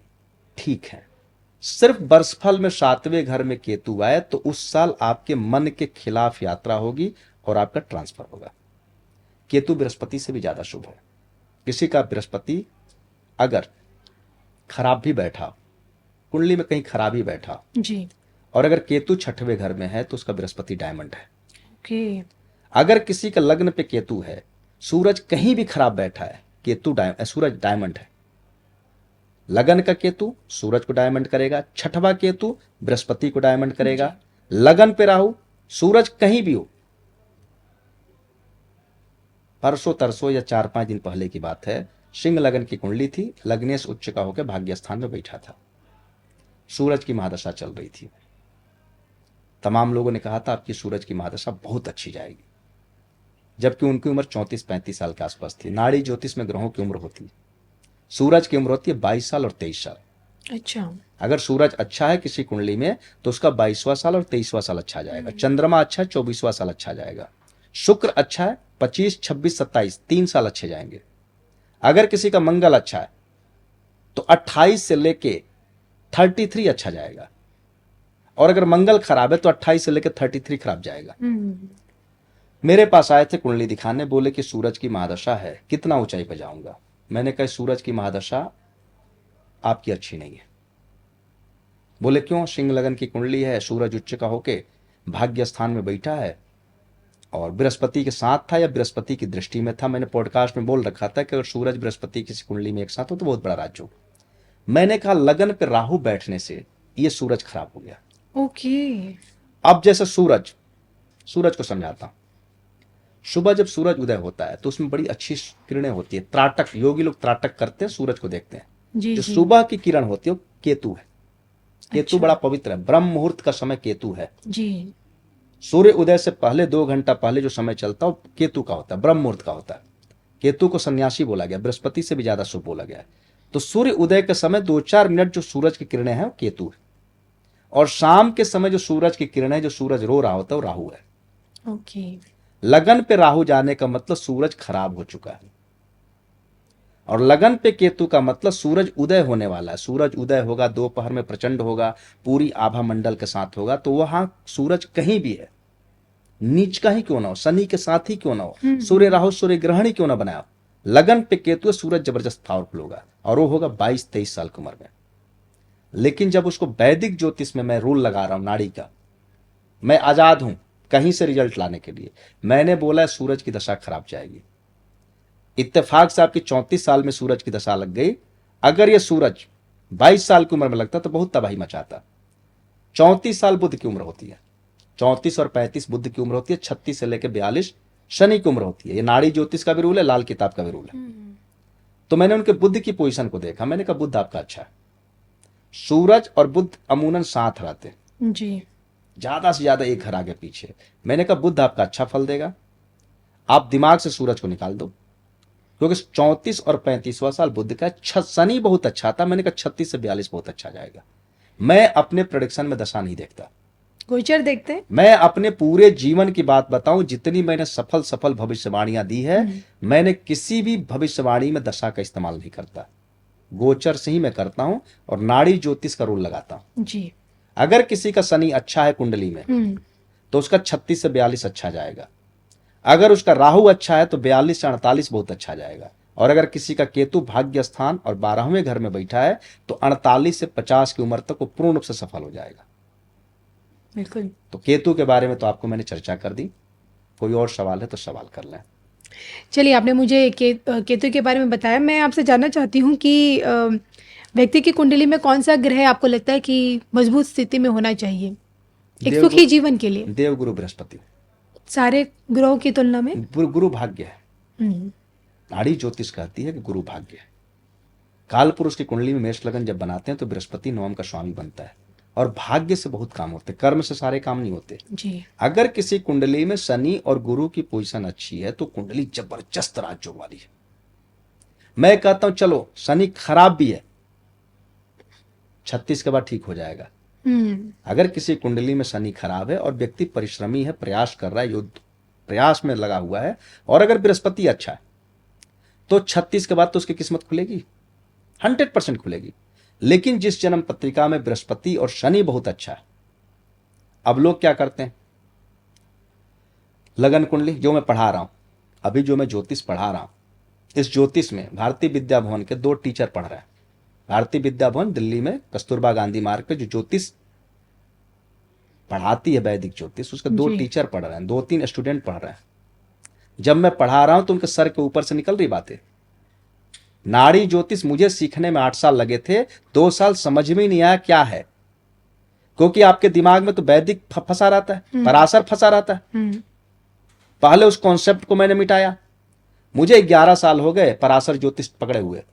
ठीक हैं। सिर्फ वर्षफल में 7वें घर में केतु आए तो उस साल आपके मन के खिलाफ यात्रा होगी और आपका ट्रांसफर होगा। केतु बृहस्पति से भी ज्यादा शुभ है। किसी का बृहस्पति अगर खराब भी बैठा, कुंडली में कहीं खराब ही बैठा, जी। और अगर केतु 6वें घर में है तो उसका बृहस्पति डायमंड है। ओके। अगर किसी का लग्न पे केतु है, सूरज कहीं भी खराब बैठा है, सूरज डायमंड है। लगन का केतु सूरज को डायमंड करेगा, 6वां केतु बृहस्पति को डायमंड करेगा। लगन पे राहु, सूरज कहीं भी हो। परसों तरसों या 4-5 दिन पहले की बात है, सिंह लगन की कुंडली थी, लग्नेश उच्च का होकर भाग्य स्थान में बैठा था, सूरज की महादशा चल रही थी। तमाम लोगों ने कहा था आपकी सूरज की महादशा बहुत अच्छी जाएगी, जबकि उनकी उम्र 34-35 साल के आसपास थी। नाड़ी ज्योतिष में ग्रहों की उम्र होती है, सूरज की उम्र होती है 22 साल और 23 साल। अच्छा। अगर सूरज अच्छा है किसी कुंडली में तो उसका 22वां साल और 23वां साल अच्छा जाएगा। चंद्रमा अच्छा है 24वां साल अच्छा जाएगा। शुक्र अच्छा है 25, 26, 27 3 साल अच्छे जाएंगे। अगर किसी का मंगल अच्छा है तो 28 से लेके 33 अच्छा जाएगा, और अगर मंगल खराब है तो 28 से लेकर 33 खराब जाएगा। मेरे पास आए थे कुंडली दिखाने, बोले कि सूरज की महादशा है, कितना ऊंचाई पे जाऊंगा। मैंने कहा सूरज की महादशा आपकी अच्छी नहीं है। बोले क्यों? सिंह लगन की कुंडली है, सूरज उच्च का होके भाग्य स्थान में बैठा है और बृहस्पति के साथ था या बृहस्पति की दृष्टि में था। मैंने पॉडकास्ट में बोल रखा था कि अगर सूरज बृहस्पति किसी कुंडली में एक साथ हो तो बहुत बड़ा राज्य हो। मैंने कहा लगन पे राहु बैठने से ये सूरज खराब हो गया। ओके। अब जैसे सूरज को समझाता हूं। सुबह जब सूरज उदय होता है तो उसमें बड़ी अच्छी किरणें होती है, त्राटक, योगी लोग त्राटक करते हैं, सूरज को देखते हैं। जी जो जी। सुबह की किरण होती है वो केतु है। केतु अच्छा। बड़ा पवित्र है, ब्रह्म मुहूर्त का समय केतु है। जी। सूर्य उदय से पहले 2 घंटा पहले जो समय चलता है वो केतु का होता है, ब्रह्म मुहूर्त का होता है। केतु को सन्यासी बोला गया, बृहस्पति से भी ज्यादा शुभ बोला गया है। तो सूर्य उदय के समय 2-4 मिनट जो सूरज की किरणें हैं वो केतु है, और शाम के समय जो सूरज की किरणें, जो सूरज रो रहा होता है वो राहु है। ओके। लगन पे राहु जाने का मतलब सूरज खराब हो चुका है, और लगन पे केतु का मतलब सूरज उदय होने वाला है। सूरज उदय होगा, दोपहर में प्रचंड होगा, पूरी आभा मंडल के साथ होगा। तो वहां सूरज कहीं भी है, नीच का ही क्यों ना हो, शनि के साथ ही क्यों ना हो, सूर्य राहु सूर्य ग्रहण ही क्यों ना बनाया, लगन पे केतु है, सूरज जबरदस्त पावरफुल होगा, और वो होगा 22-23 साल की उम्र में। लेकिन जब उसको वैदिक ज्योतिष में मैं रूल लगा रहा हूं नाड़ी का, मैं आजाद हूं कहीं से रिजल्ट लाने के लिए, मैंने बोला है सूरज की दशा खराब जाएगी। इत्तेफाक से आपकी 34 साल में सूरज की दशा लग गई। अगर ये सूरज 22 साल की उम्र में लगता तो बहुत तबाही मचाता। 34 साल बुध की उम्र होती है, 34 और 35 बुध की उम्र होती है, 36 से लेकर 42 शनि की उम्र होती है। ये नाड़ी ज्योतिष का भी रूल है, लाल किताब का भी रूल है। तो मैंने उनके बुध की पोजीशन को देखा, मैंने कहा बुध आपका अच्छा है। सूरज और बुध अमूमन साथ रहते हैं, जी। ज्यादा से ज्यादा एक घर आगे पीछे। मैंने कहा बुध आपका अच्छा फल देगा, आप दिमाग से सूरज को निकाल दो, क्योंकि 34 और 35वां साल बुध का। शनि बहुत अच्छा था, मैंने कहा 36 से 42 बहुत अच्छा जाएगा। मैं अपने प्रोडिक्शन में दशा नहीं देखता, गोचर देखते हैं। मैं अपने पूरे जीवन की बात बताऊं, जितनी मैंने सफल भविष्यवाणियां दी है, मैंने किसी भी भविष्यवाणी में दशा का इस्तेमाल नहीं करता, गोचर से ही मैं करता हूं, और नाड़ी ज्योतिष का रूल लगाता हूं। जी। अगर किसी का शनि अच्छा है कुंडली में तो उसका 36 से 42 अच्छा जाएगा। अगर उसका राहु अच्छा है तो 42 से 48 बहुत अच्छा जाएगा। और अगर किसी का केतु भाग्य स्थान और 12वें घर में बैठा है तो 48 से 50 की उम्र तक वो पूर्ण रूप से सफल हो जाएगा। बिल्कुल। तो केतु के बारे में तो आपको मैंने चर्चा कर दी, कोई और सवाल है तो सवाल कर लें। चलिए, आपने मुझे केतु के बारे में बताया। मैं आपसे जानना चाहती हूँ कि व्यक्ति की कुंडली में कौन सा ग्रह आपको लगता है कि मजबूत स्थिति में होना चाहिए एक सुखी जीवन के लिए? देवगुरु बृहस्पति सारे ग्रहों की तुलना में। गुरु भाग्य है। हम्म। नाड़ी ज्योतिष कहती है कि गुरु भाग्य है। काल पुरुष की कुंडली में मेष लगन जब बनाते हैं तो बृहस्पति नवम का स्वामी बनता है, और भाग्य से बहुत काम होते, कर्म से सारे काम नहीं होते जी। अगर किसी कुंडली में शनि और गुरु की पोजीशन अच्छी है तो कुंडली जबरदस्त राजयोग वाली है। मैं कहता हूं चलो शनि खराब भी है, 36 के बाद ठीक हो जाएगा। अगर किसी कुंडली में शनि खराब है और व्यक्ति परिश्रमी है, प्रयास कर रहा है, युद्ध प्रयास में लगा हुआ है, और अगर बृहस्पति अच्छा है तो 36 के बाद तो उसकी किस्मत खुलेगी, 100% खुलेगी। लेकिन जिस जन्म पत्रिका में बृहस्पति और शनि बहुत अच्छा है, अब लोग क्या करते हैं, लगन कुंडली जो मैं पढ़ा रहा हूं, अभी जो मैं ज्योतिष पढ़ा रहा हूं, इस ज्योतिष में भारतीय विद्या भवन के 2 टीचर पढ़ रहे हैं। भारतीय विद्या भवन दिल्ली में कस्तूरबा गांधी मार्ग पे जो ज्योतिष पढ़ाती है, वैदिक ज्योतिष, उसके 2 टीचर पढ़ रहे हैं, 2-3 स्टूडेंट पढ़ रहे हैं। जब मैं पढ़ा रहा हूं तो उनके सर के ऊपर से निकल रही बातें। नाड़ी ज्योतिष मुझे सीखने में 8 साल लगे थे, 2 साल समझ में नहीं आया क्या है, क्योंकि आपके दिमाग में तो वैदिक फंसा रहता है, पराशर फंसा रहता है। पहले उस कॉन्सेप्ट को मैंने मिटाया। मुझे 11 साल हो गए पराशर ज्योतिष पकड़े हुए,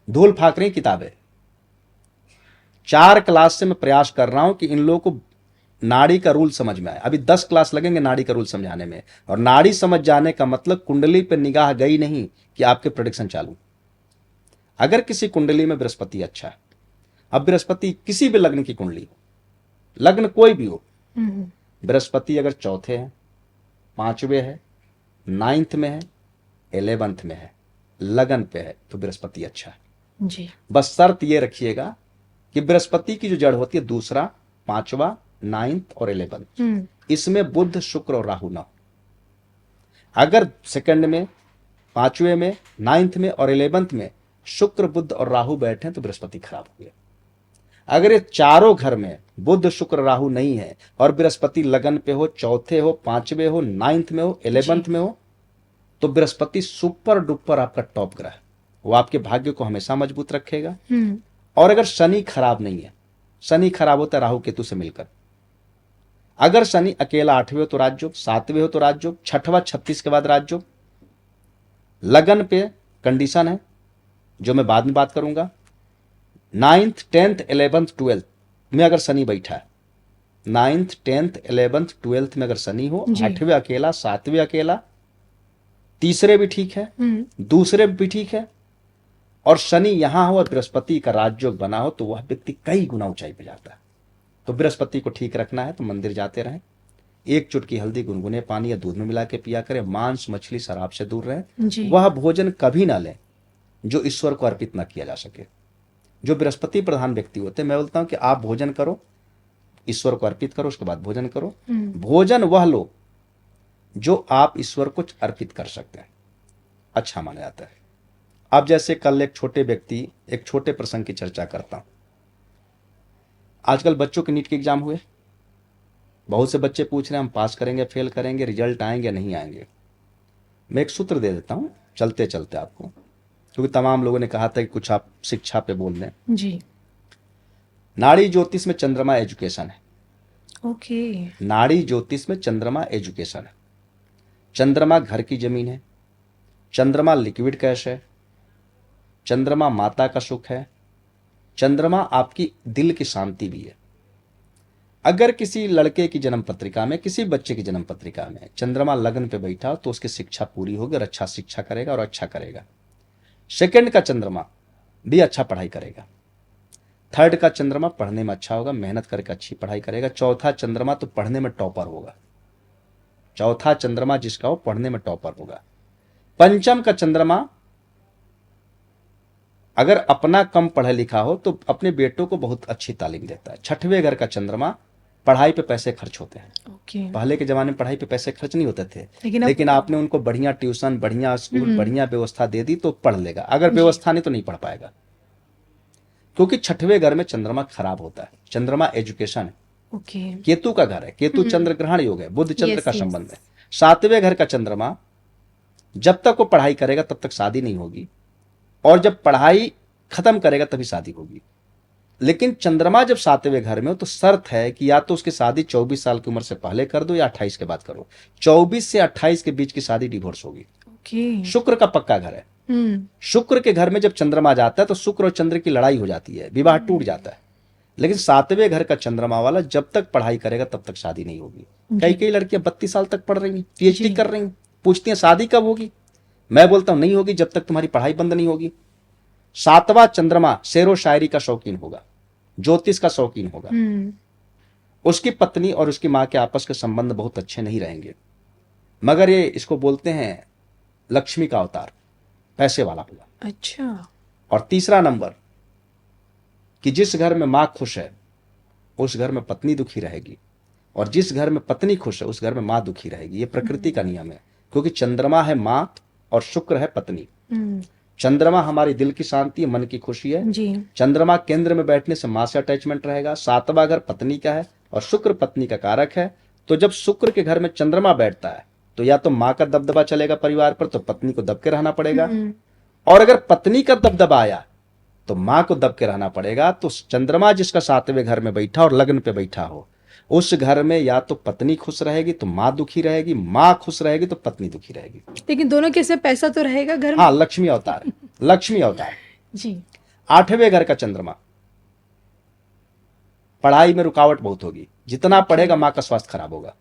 धूल फाक रही किताबें। 4 क्लास से मैं प्रयास कर रहा हूं कि इन लोगों को नाड़ी का रूल समझ में आए। अभी 10 क्लास लगेंगे नाड़ी का रूल समझाने में। और नाड़ी समझ जाने का मतलब कुंडली पे निगाह गई नहीं कि आपके प्रेडिक्शन चालू। अगर किसी कुंडली में बृहस्पति अच्छा है, अब बृहस्पति किसी भी लग्न की कुंडली हो, लग्न कोई भी हो, बृहस्पति अगर चौथे है, 5वें है, 9th में है, 11th में है, लगन पे है, तो बृहस्पति अच्छा है जी। बस शर्त ये रखिएगा कि बृहस्पति की जो जड़ होती है, 2रा, 5वां, 9th और 11th, इसमें बुध शुक्र और राहु ना हो। अगर सेकंड में, 5वें में, 9th में और 11th में शुक्र बुध और राहु बैठे तो बृहस्पति खराब हो गया। अगर ये चारों घर में बुध शुक्र राहु नहीं है और बृहस्पति लगन पे हो, चौथे हो, 5वें हो, 9th में हो, 11th में हो, तो बृहस्पति सुपर डुपर आपका टॉप ग्रह है, वो आपके भाग्य को हमेशा मजबूत रखेगा। और अगर शनि खराब नहीं है, शनि खराब होता है राहु केतु से मिलकर। अगर शनि अकेला 8वें हो तो राजयोग, 7वें हो तो राजयोग, 6वां 36 के बाद राजयोग। लगन पे कंडीशन है जो मैं बाद में बात करूंगा। 9th 10th 11th 12th में अगर शनि बैठा है, 9th 10th 11th 12th में अगर शनि हो, जी। 8वें अकेला, 7वें अकेला, तीसरे भी ठीक है, दूसरे भी ठीक है, और शनि यहां हो और बृहस्पति का राजयोग बना हो, तो वह व्यक्ति कई गुना ऊंचाई पे जाता है। तो बृहस्पति को ठीक रखना है तो मंदिर जाते रहें, एक चुटकी हल्दी गुनगुने पानी या दूध में मिला के पिया करें, मांस मछली शराब से दूर रहें। जी। वह भोजन कभी ना लें जो ईश्वर को अर्पित ना किया जा सके। जो बृहस्पति प्रधान व्यक्ति होते हैं, मैं बोलता हूं कि आप भोजन करो, ईश्वर को अर्पित करो, उसके बाद भोजन करो। भोजन वह लो जो आप ईश्वर को अर्पित कर सकते हैं, अच्छा माना जाता है। अब जैसे कल एक छोटे प्रसंग की चर्चा करता हूं। आजकल बच्चों के नीट के एग्जाम हुए, बहुत से बच्चे पूछ रहे हैं हम पास करेंगे, फेल करेंगे, रिजल्ट आएंगे या नहीं आएंगे। मैं एक सूत्र दे देता हूं चलते चलते आपको, क्योंकि तमाम लोगों ने कहा था कि कुछ आप शिक्षा पे बोल लें। जी। नाड़ी ज्योतिष में चंद्रमा एजुकेशन है। ओके। नाड़ी ज्योतिष में चंद्रमा एजुकेशन है। चंद्रमा घर की जमीन है, चंद्रमा लिक्विड कैश है, चंद्रमा माता का सुख है, चंद्रमा आपकी दिल की शांति भी है। अगर किसी लड़के की जन्म पत्रिका में, किसी बच्चे की जन्म पत्रिका में चंद्रमा लगन पे बैठा हो तो उसकी शिक्षा पूरी होगी और अच्छा शिक्षा करेगा और अच्छा करेगा। सेकंड का चंद्रमा भी अच्छा पढ़ाई करेगा। थर्ड का चंद्रमा पढ़ने में अच्छा होगा, मेहनत करके अच्छी पढ़ाई करेगा। चौथा चंद्रमा तो पढ़ने में टॉपर होगा। चौथा चंद्रमा जिसका हो पढ़ने में टॉपर होगा। पंचम का चंद्रमा अगर अपना कम पढ़ा लिखा हो तो अपने बेटों को बहुत अच्छी तालीम देता है। 6वें घर का चंद्रमा पढ़ाई पे पैसे खर्च होते हैं। ओके। पहले के जमाने में पढ़ाई पे पैसे खर्च नहीं होते थे, लेकिन आपने उनको बढ़िया ट्यूशन, बढ़िया स्कूल, बढ़िया व्यवस्था दे दी तो पढ़ लेगा। अगर व्यवस्था नहीं तो नहीं पढ़ पाएगा, क्योंकि 6वें घर में चंद्रमा खराब होता है। चंद्रमा एजुकेशन है। ओके। केतु का घर है, केतु चंद्र ग्रहण योग है, बुध चंद्र का संबंध है। 7वें घर का चंद्रमा जब तक वो पढ़ाई करेगा तब तक शादी नहीं होगी, और जब पढ़ाई खत्म करेगा तभी शादी होगी। लेकिन चंद्रमा जब 7वें घर में हो तो शर्त है कि या तो उसकी शादी 24 साल की उम्र से पहले कर दो या 28 के बाद करो। 24 से 28 के बीच की शादी डिवोर्स होगी। ओके। शुक्र का पक्का घर है। शुक्र के घर में जब चंद्रमा जाता है तो शुक्र और चंद्र की लड़ाई हो जाती है, विवाह टूट जाता है। लेकिन 7वें घर का चंद्रमा वाला जब तक पढ़ाई करेगा तब तक शादी नहीं होगी। कई लड़कियां 32 साल तक पढ़ रही हैं, पीएचडी कर रही हैं, पूछती हैं शादी कब होगी। मैं बोलता हूं नहीं होगी जब तक तुम्हारी पढ़ाई बंद नहीं होगी। 7वां चंद्रमा शेरो शायरी का शौकीन होगा, ज्योतिष का शौकीन होगा। उसकी पत्नी और उसकी मां के आपस के संबंध बहुत अच्छे नहीं रहेंगे, मगर ये इसको बोलते हैं लक्ष्मी का अवतार, पैसे वाला होगा। अच्छा। और तीसरा नंबर कि जिस घर में मां खुश है उस घर में पत्नी दुखी रहेगी, और जिस घर में पत्नी खुश है उस घर में मां दुखी रहेगी। ये प्रकृति का नियम है, क्योंकि चंद्रमा है मां और शुक्र है पत्नी। चंद्रमा हमारी दिल की शांति, मन की खुशी है जी। चंद्रमा केंद्र में बैठने से मां से अटैचमेंट रहेगा। 7वां घर पत्नी का है और शुक्र पत्नी का कारक है। तो जब शुक्र के घर में चंद्रमा बैठता है तो या तो मां का दबदबा चलेगा परिवार पर, तो पत्नी को दब के रहना पड़ेगा, और अगर पत्नी का दबदबा आया तो मां को दब के रहना पड़ेगा। तो चंद्रमा जिसका 7वें घर में बैठा और लग्न पे बैठा हो उस घर में या तो पत्नी खुश रहेगी तो मां दुखी रहेगी, मां खुश रहेगी तो पत्नी दुखी रहेगी। लेकिन दोनों के इसमें पैसा तो रहेगा घर में। हाँ, लक्ष्मी अवतार है, लक्ष्मी अवतार। जी। 8वें घर का चंद्रमा पढ़ाई में रुकावट बहुत होगी। जितना पढ़ेगा मां का स्वास्थ्य खराब होगा,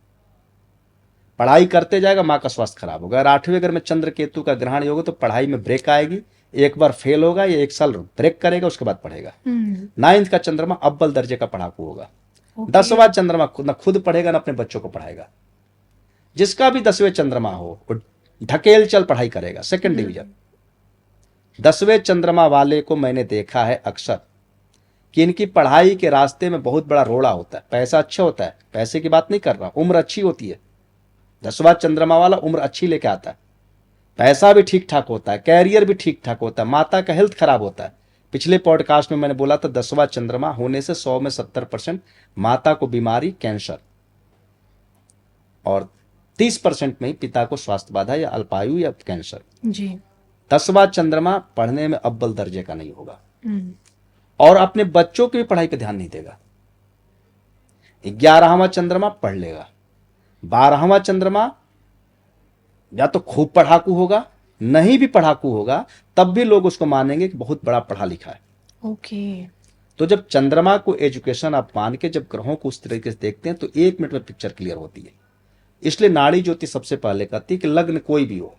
पढ़ाई करते जाएगा मां का स्वास्थ्य खराब होगा। अगर 8वें घर में चंद्र केतु का ग्रहण योग तो पढ़ाई में ब्रेक आएगी, एक बार फेल होगा या 1 साल ब्रेक करेगा उसके बाद पढ़ेगा। 9th का चंद्रमा अव्वल दर्जे का पढ़ाकू होगा। 10वां चंद्रमा न खुद पढ़ेगा न अपने बच्चों को पढ़ाएगा। जिसका भी 10वें चंद्रमा हो वो ढकेल चल पढ़ाई करेगा, सेकंड डिवीजन। 10वें चंद्रमा वाले को मैंने देखा है अक्सर कि इनकी पढ़ाई के रास्ते में बहुत बड़ा रोड़ा होता है। पैसा अच्छा होता है, पैसे की बात नहीं कर रहा, उम्र अच्छी होती है। 10वां चंद्रमा वाला उम्र अच्छी लेके आता है, पैसा भी ठीक ठाक होता है, कैरियर भी ठीक ठाक होता है, माता का हेल्थ खराब होता है। पिछले पॉडकास्ट में मैंने बोला था 10वां चंद्रमा होने से 100 में 70% माता को बीमारी, कैंसर, और 30% में ही पिता को स्वास्थ्य बाधा या अल्पायु या कैंसर। जी। 10वां चंद्रमा पढ़ने में अव्वल दर्जे का नहीं होगा और अपने बच्चों की भी पढ़ाई पे ध्यान नहीं देगा। 11वां चंद्रमा पढ़ लेगा, 12वां चंद्रमा या तो खूब पढ़ाकू होगा, नहीं भी पढ़ाकू होगा तब भी लोग उसको मानेंगे कि बहुत बड़ा पढ़ा लिखा है। ओके। तो जब चंद्रमा को एजुकेशन आप मान के जब ग्रहों को उस तरीके से देखते हैं तो 1 मिनट में पिक्चर क्लियर होती है। इसलिए नाड़ी ज्योतिष सबसे पहले कहती है कि लग्न कोई भी हो,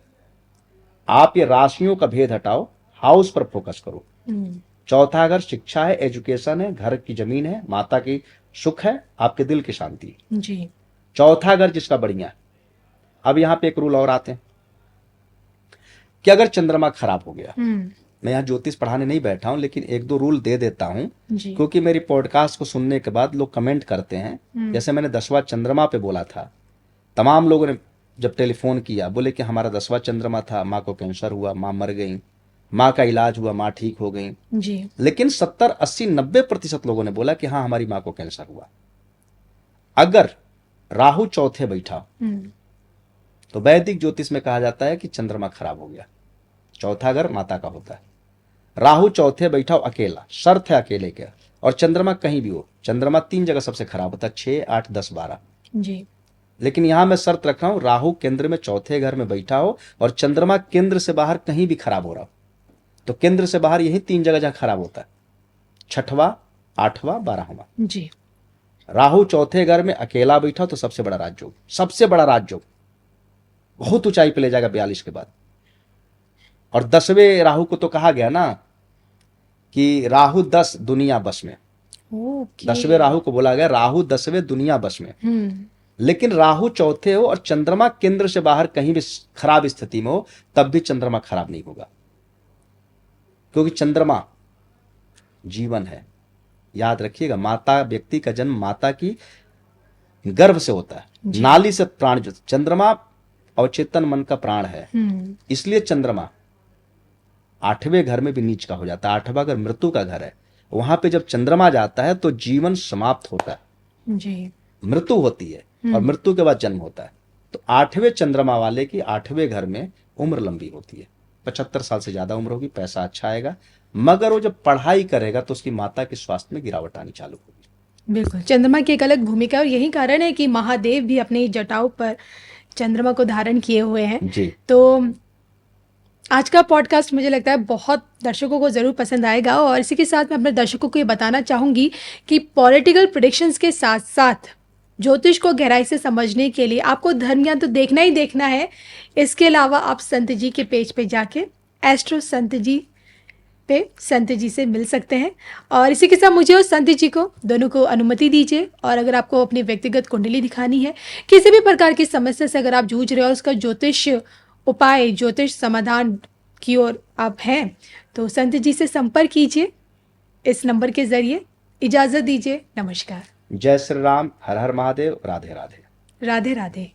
आप ये राशियों का भेद हटाओ, हाउस पर फोकस करो। चौथा घर शिक्षा है, एजुकेशन है, घर की जमीन है, माता की सुख है, आपके दिल की शांति है। जी। चौथा घर जिसका बढ़िया है। अब यहां पे एक रूल और आते हैं कि अगर चंद्रमा खराब हो गया, मैं यहाँ ज्योतिष पढ़ाने नहीं बैठा हूं लेकिन 1-2 रूल दे देता हूं, जी। क्योंकि मेरी पॉडकास्ट को सुनने के बाद लोग कमेंट करते हैं। जैसे मैंने 10वां चंद्रमा पे बोला था, तमाम लोगों ने जब टेलीफोन किया बोले कि हमारा 10वां चंद्रमा था, माँ को कैंसर हुआ, माँ मर गई, माँ का इलाज हुआ, माँ ठीक हो गई। जी। लेकिन 70, 80, 90% लोगों ने बोला कि हाँ हमारी माँ को कैंसर हुआ। अगर राहु चौथे बैठा तो वैदिक ज्योतिष में कहा जाता है कि चंद्रमा खराब हो गया। चौथा घर माता का होता है। राहु चौथे बैठा हो अकेला, शर्त है अकेले के, और चंद्रमा कहीं भी हो। चंद्रमा 3 जगह सबसे खराब होता है, 6, 8, 10, 12। जी। लेकिन यहां मैं शर्त रख रहा हूं, राहु केंद्र में चौथे घर में बैठा हो और चंद्रमा केंद्र से बाहर कहीं भी खराब हो रहा हो। तो केंद्र से बाहर यही 3 जगह जहां खराब होता है, 6वां, 8वां, 12वां। जी। राहु चौथे घर में अकेला बैठा तो सबसे बड़ा राजयोग, सबसे बड़ा राजयोग, बहुत ऊंचाई पे ले जाएगा 42 के बाद। और 10वें राहु को तो कहा गया ना कि राहु 10 दुनिया बस में। ओके। 10वें राहु को बोला गया राहु 10वें दुनिया बस में। लेकिन राहु चौथे हो और चंद्रमा केंद्र से बाहर कहीं भी खराब स्थिति में हो तब भी चंद्रमा खराब नहीं होगा, क्योंकि चंद्रमा जीवन है। याद रखिएगा, माता, व्यक्ति का जन्म माता की गर्भ से होता है, नाली से प्राण। चंद्रमा अवचेतन मन का प्राण है। इसलिए चंद्रमा 8वें घर में भी नीच का हो जाता है। 8वां घर मृत्यु का घर है। वहां पे जब चंद्रमा जाता है तो जीवन समाप्त होता है जी। मृत्यु होती है, और मृत्यु के बाद जन्म होता है। तो 8वें चंद्रमा वाले की 8वें घर में उम्र लंबी होती है, 75 साल से ज्यादा उम्र होगी, पैसा अच्छा आएगा। मगर वो जब पढ़ाई करेगा तो उसकी माता के स्वास्थ्य में गिरावट आनी चालू होगी। बिल्कुल, चंद्रमा की एक अलग भूमिका है और यही कारण है कि महादेव भी अपने जटाओं पर चंद्रमा को धारण किए हुए हैं। जी। तो आज का पॉडकास्ट मुझे लगता है बहुत दर्शकों को ज़रूर पसंद आएगा, और इसी के साथ मैं अपने दर्शकों को ये बताना चाहूँगी कि पॉलिटिकल प्रेडिक्शंस के साथ साथ ज्योतिष को गहराई से समझने के लिए आपको धर्म ज्ञान तो देखना ही देखना है। इसके अलावा आप संत जी के पेज पे जाके एस्ट्रो संत जी पे संत जी से मिल सकते हैं। और इसी के साथ मुझे और संत जी को दोनों को अनुमति दीजिए। और अगर आपको अपनी व्यक्तिगत कुंडली दिखानी है, किसी भी प्रकार की समस्या से अगर आप जूझ रहे हो और उसका ज्योतिष उपाय, ज्योतिष समाधान की ओर आप हैं, तो संत जी से संपर्क कीजिए इस नंबर के जरिए। इजाज़त दीजिए, नमस्कार। जय श्री राम, हर हर महादेव, राधे राधे। राधे राधे।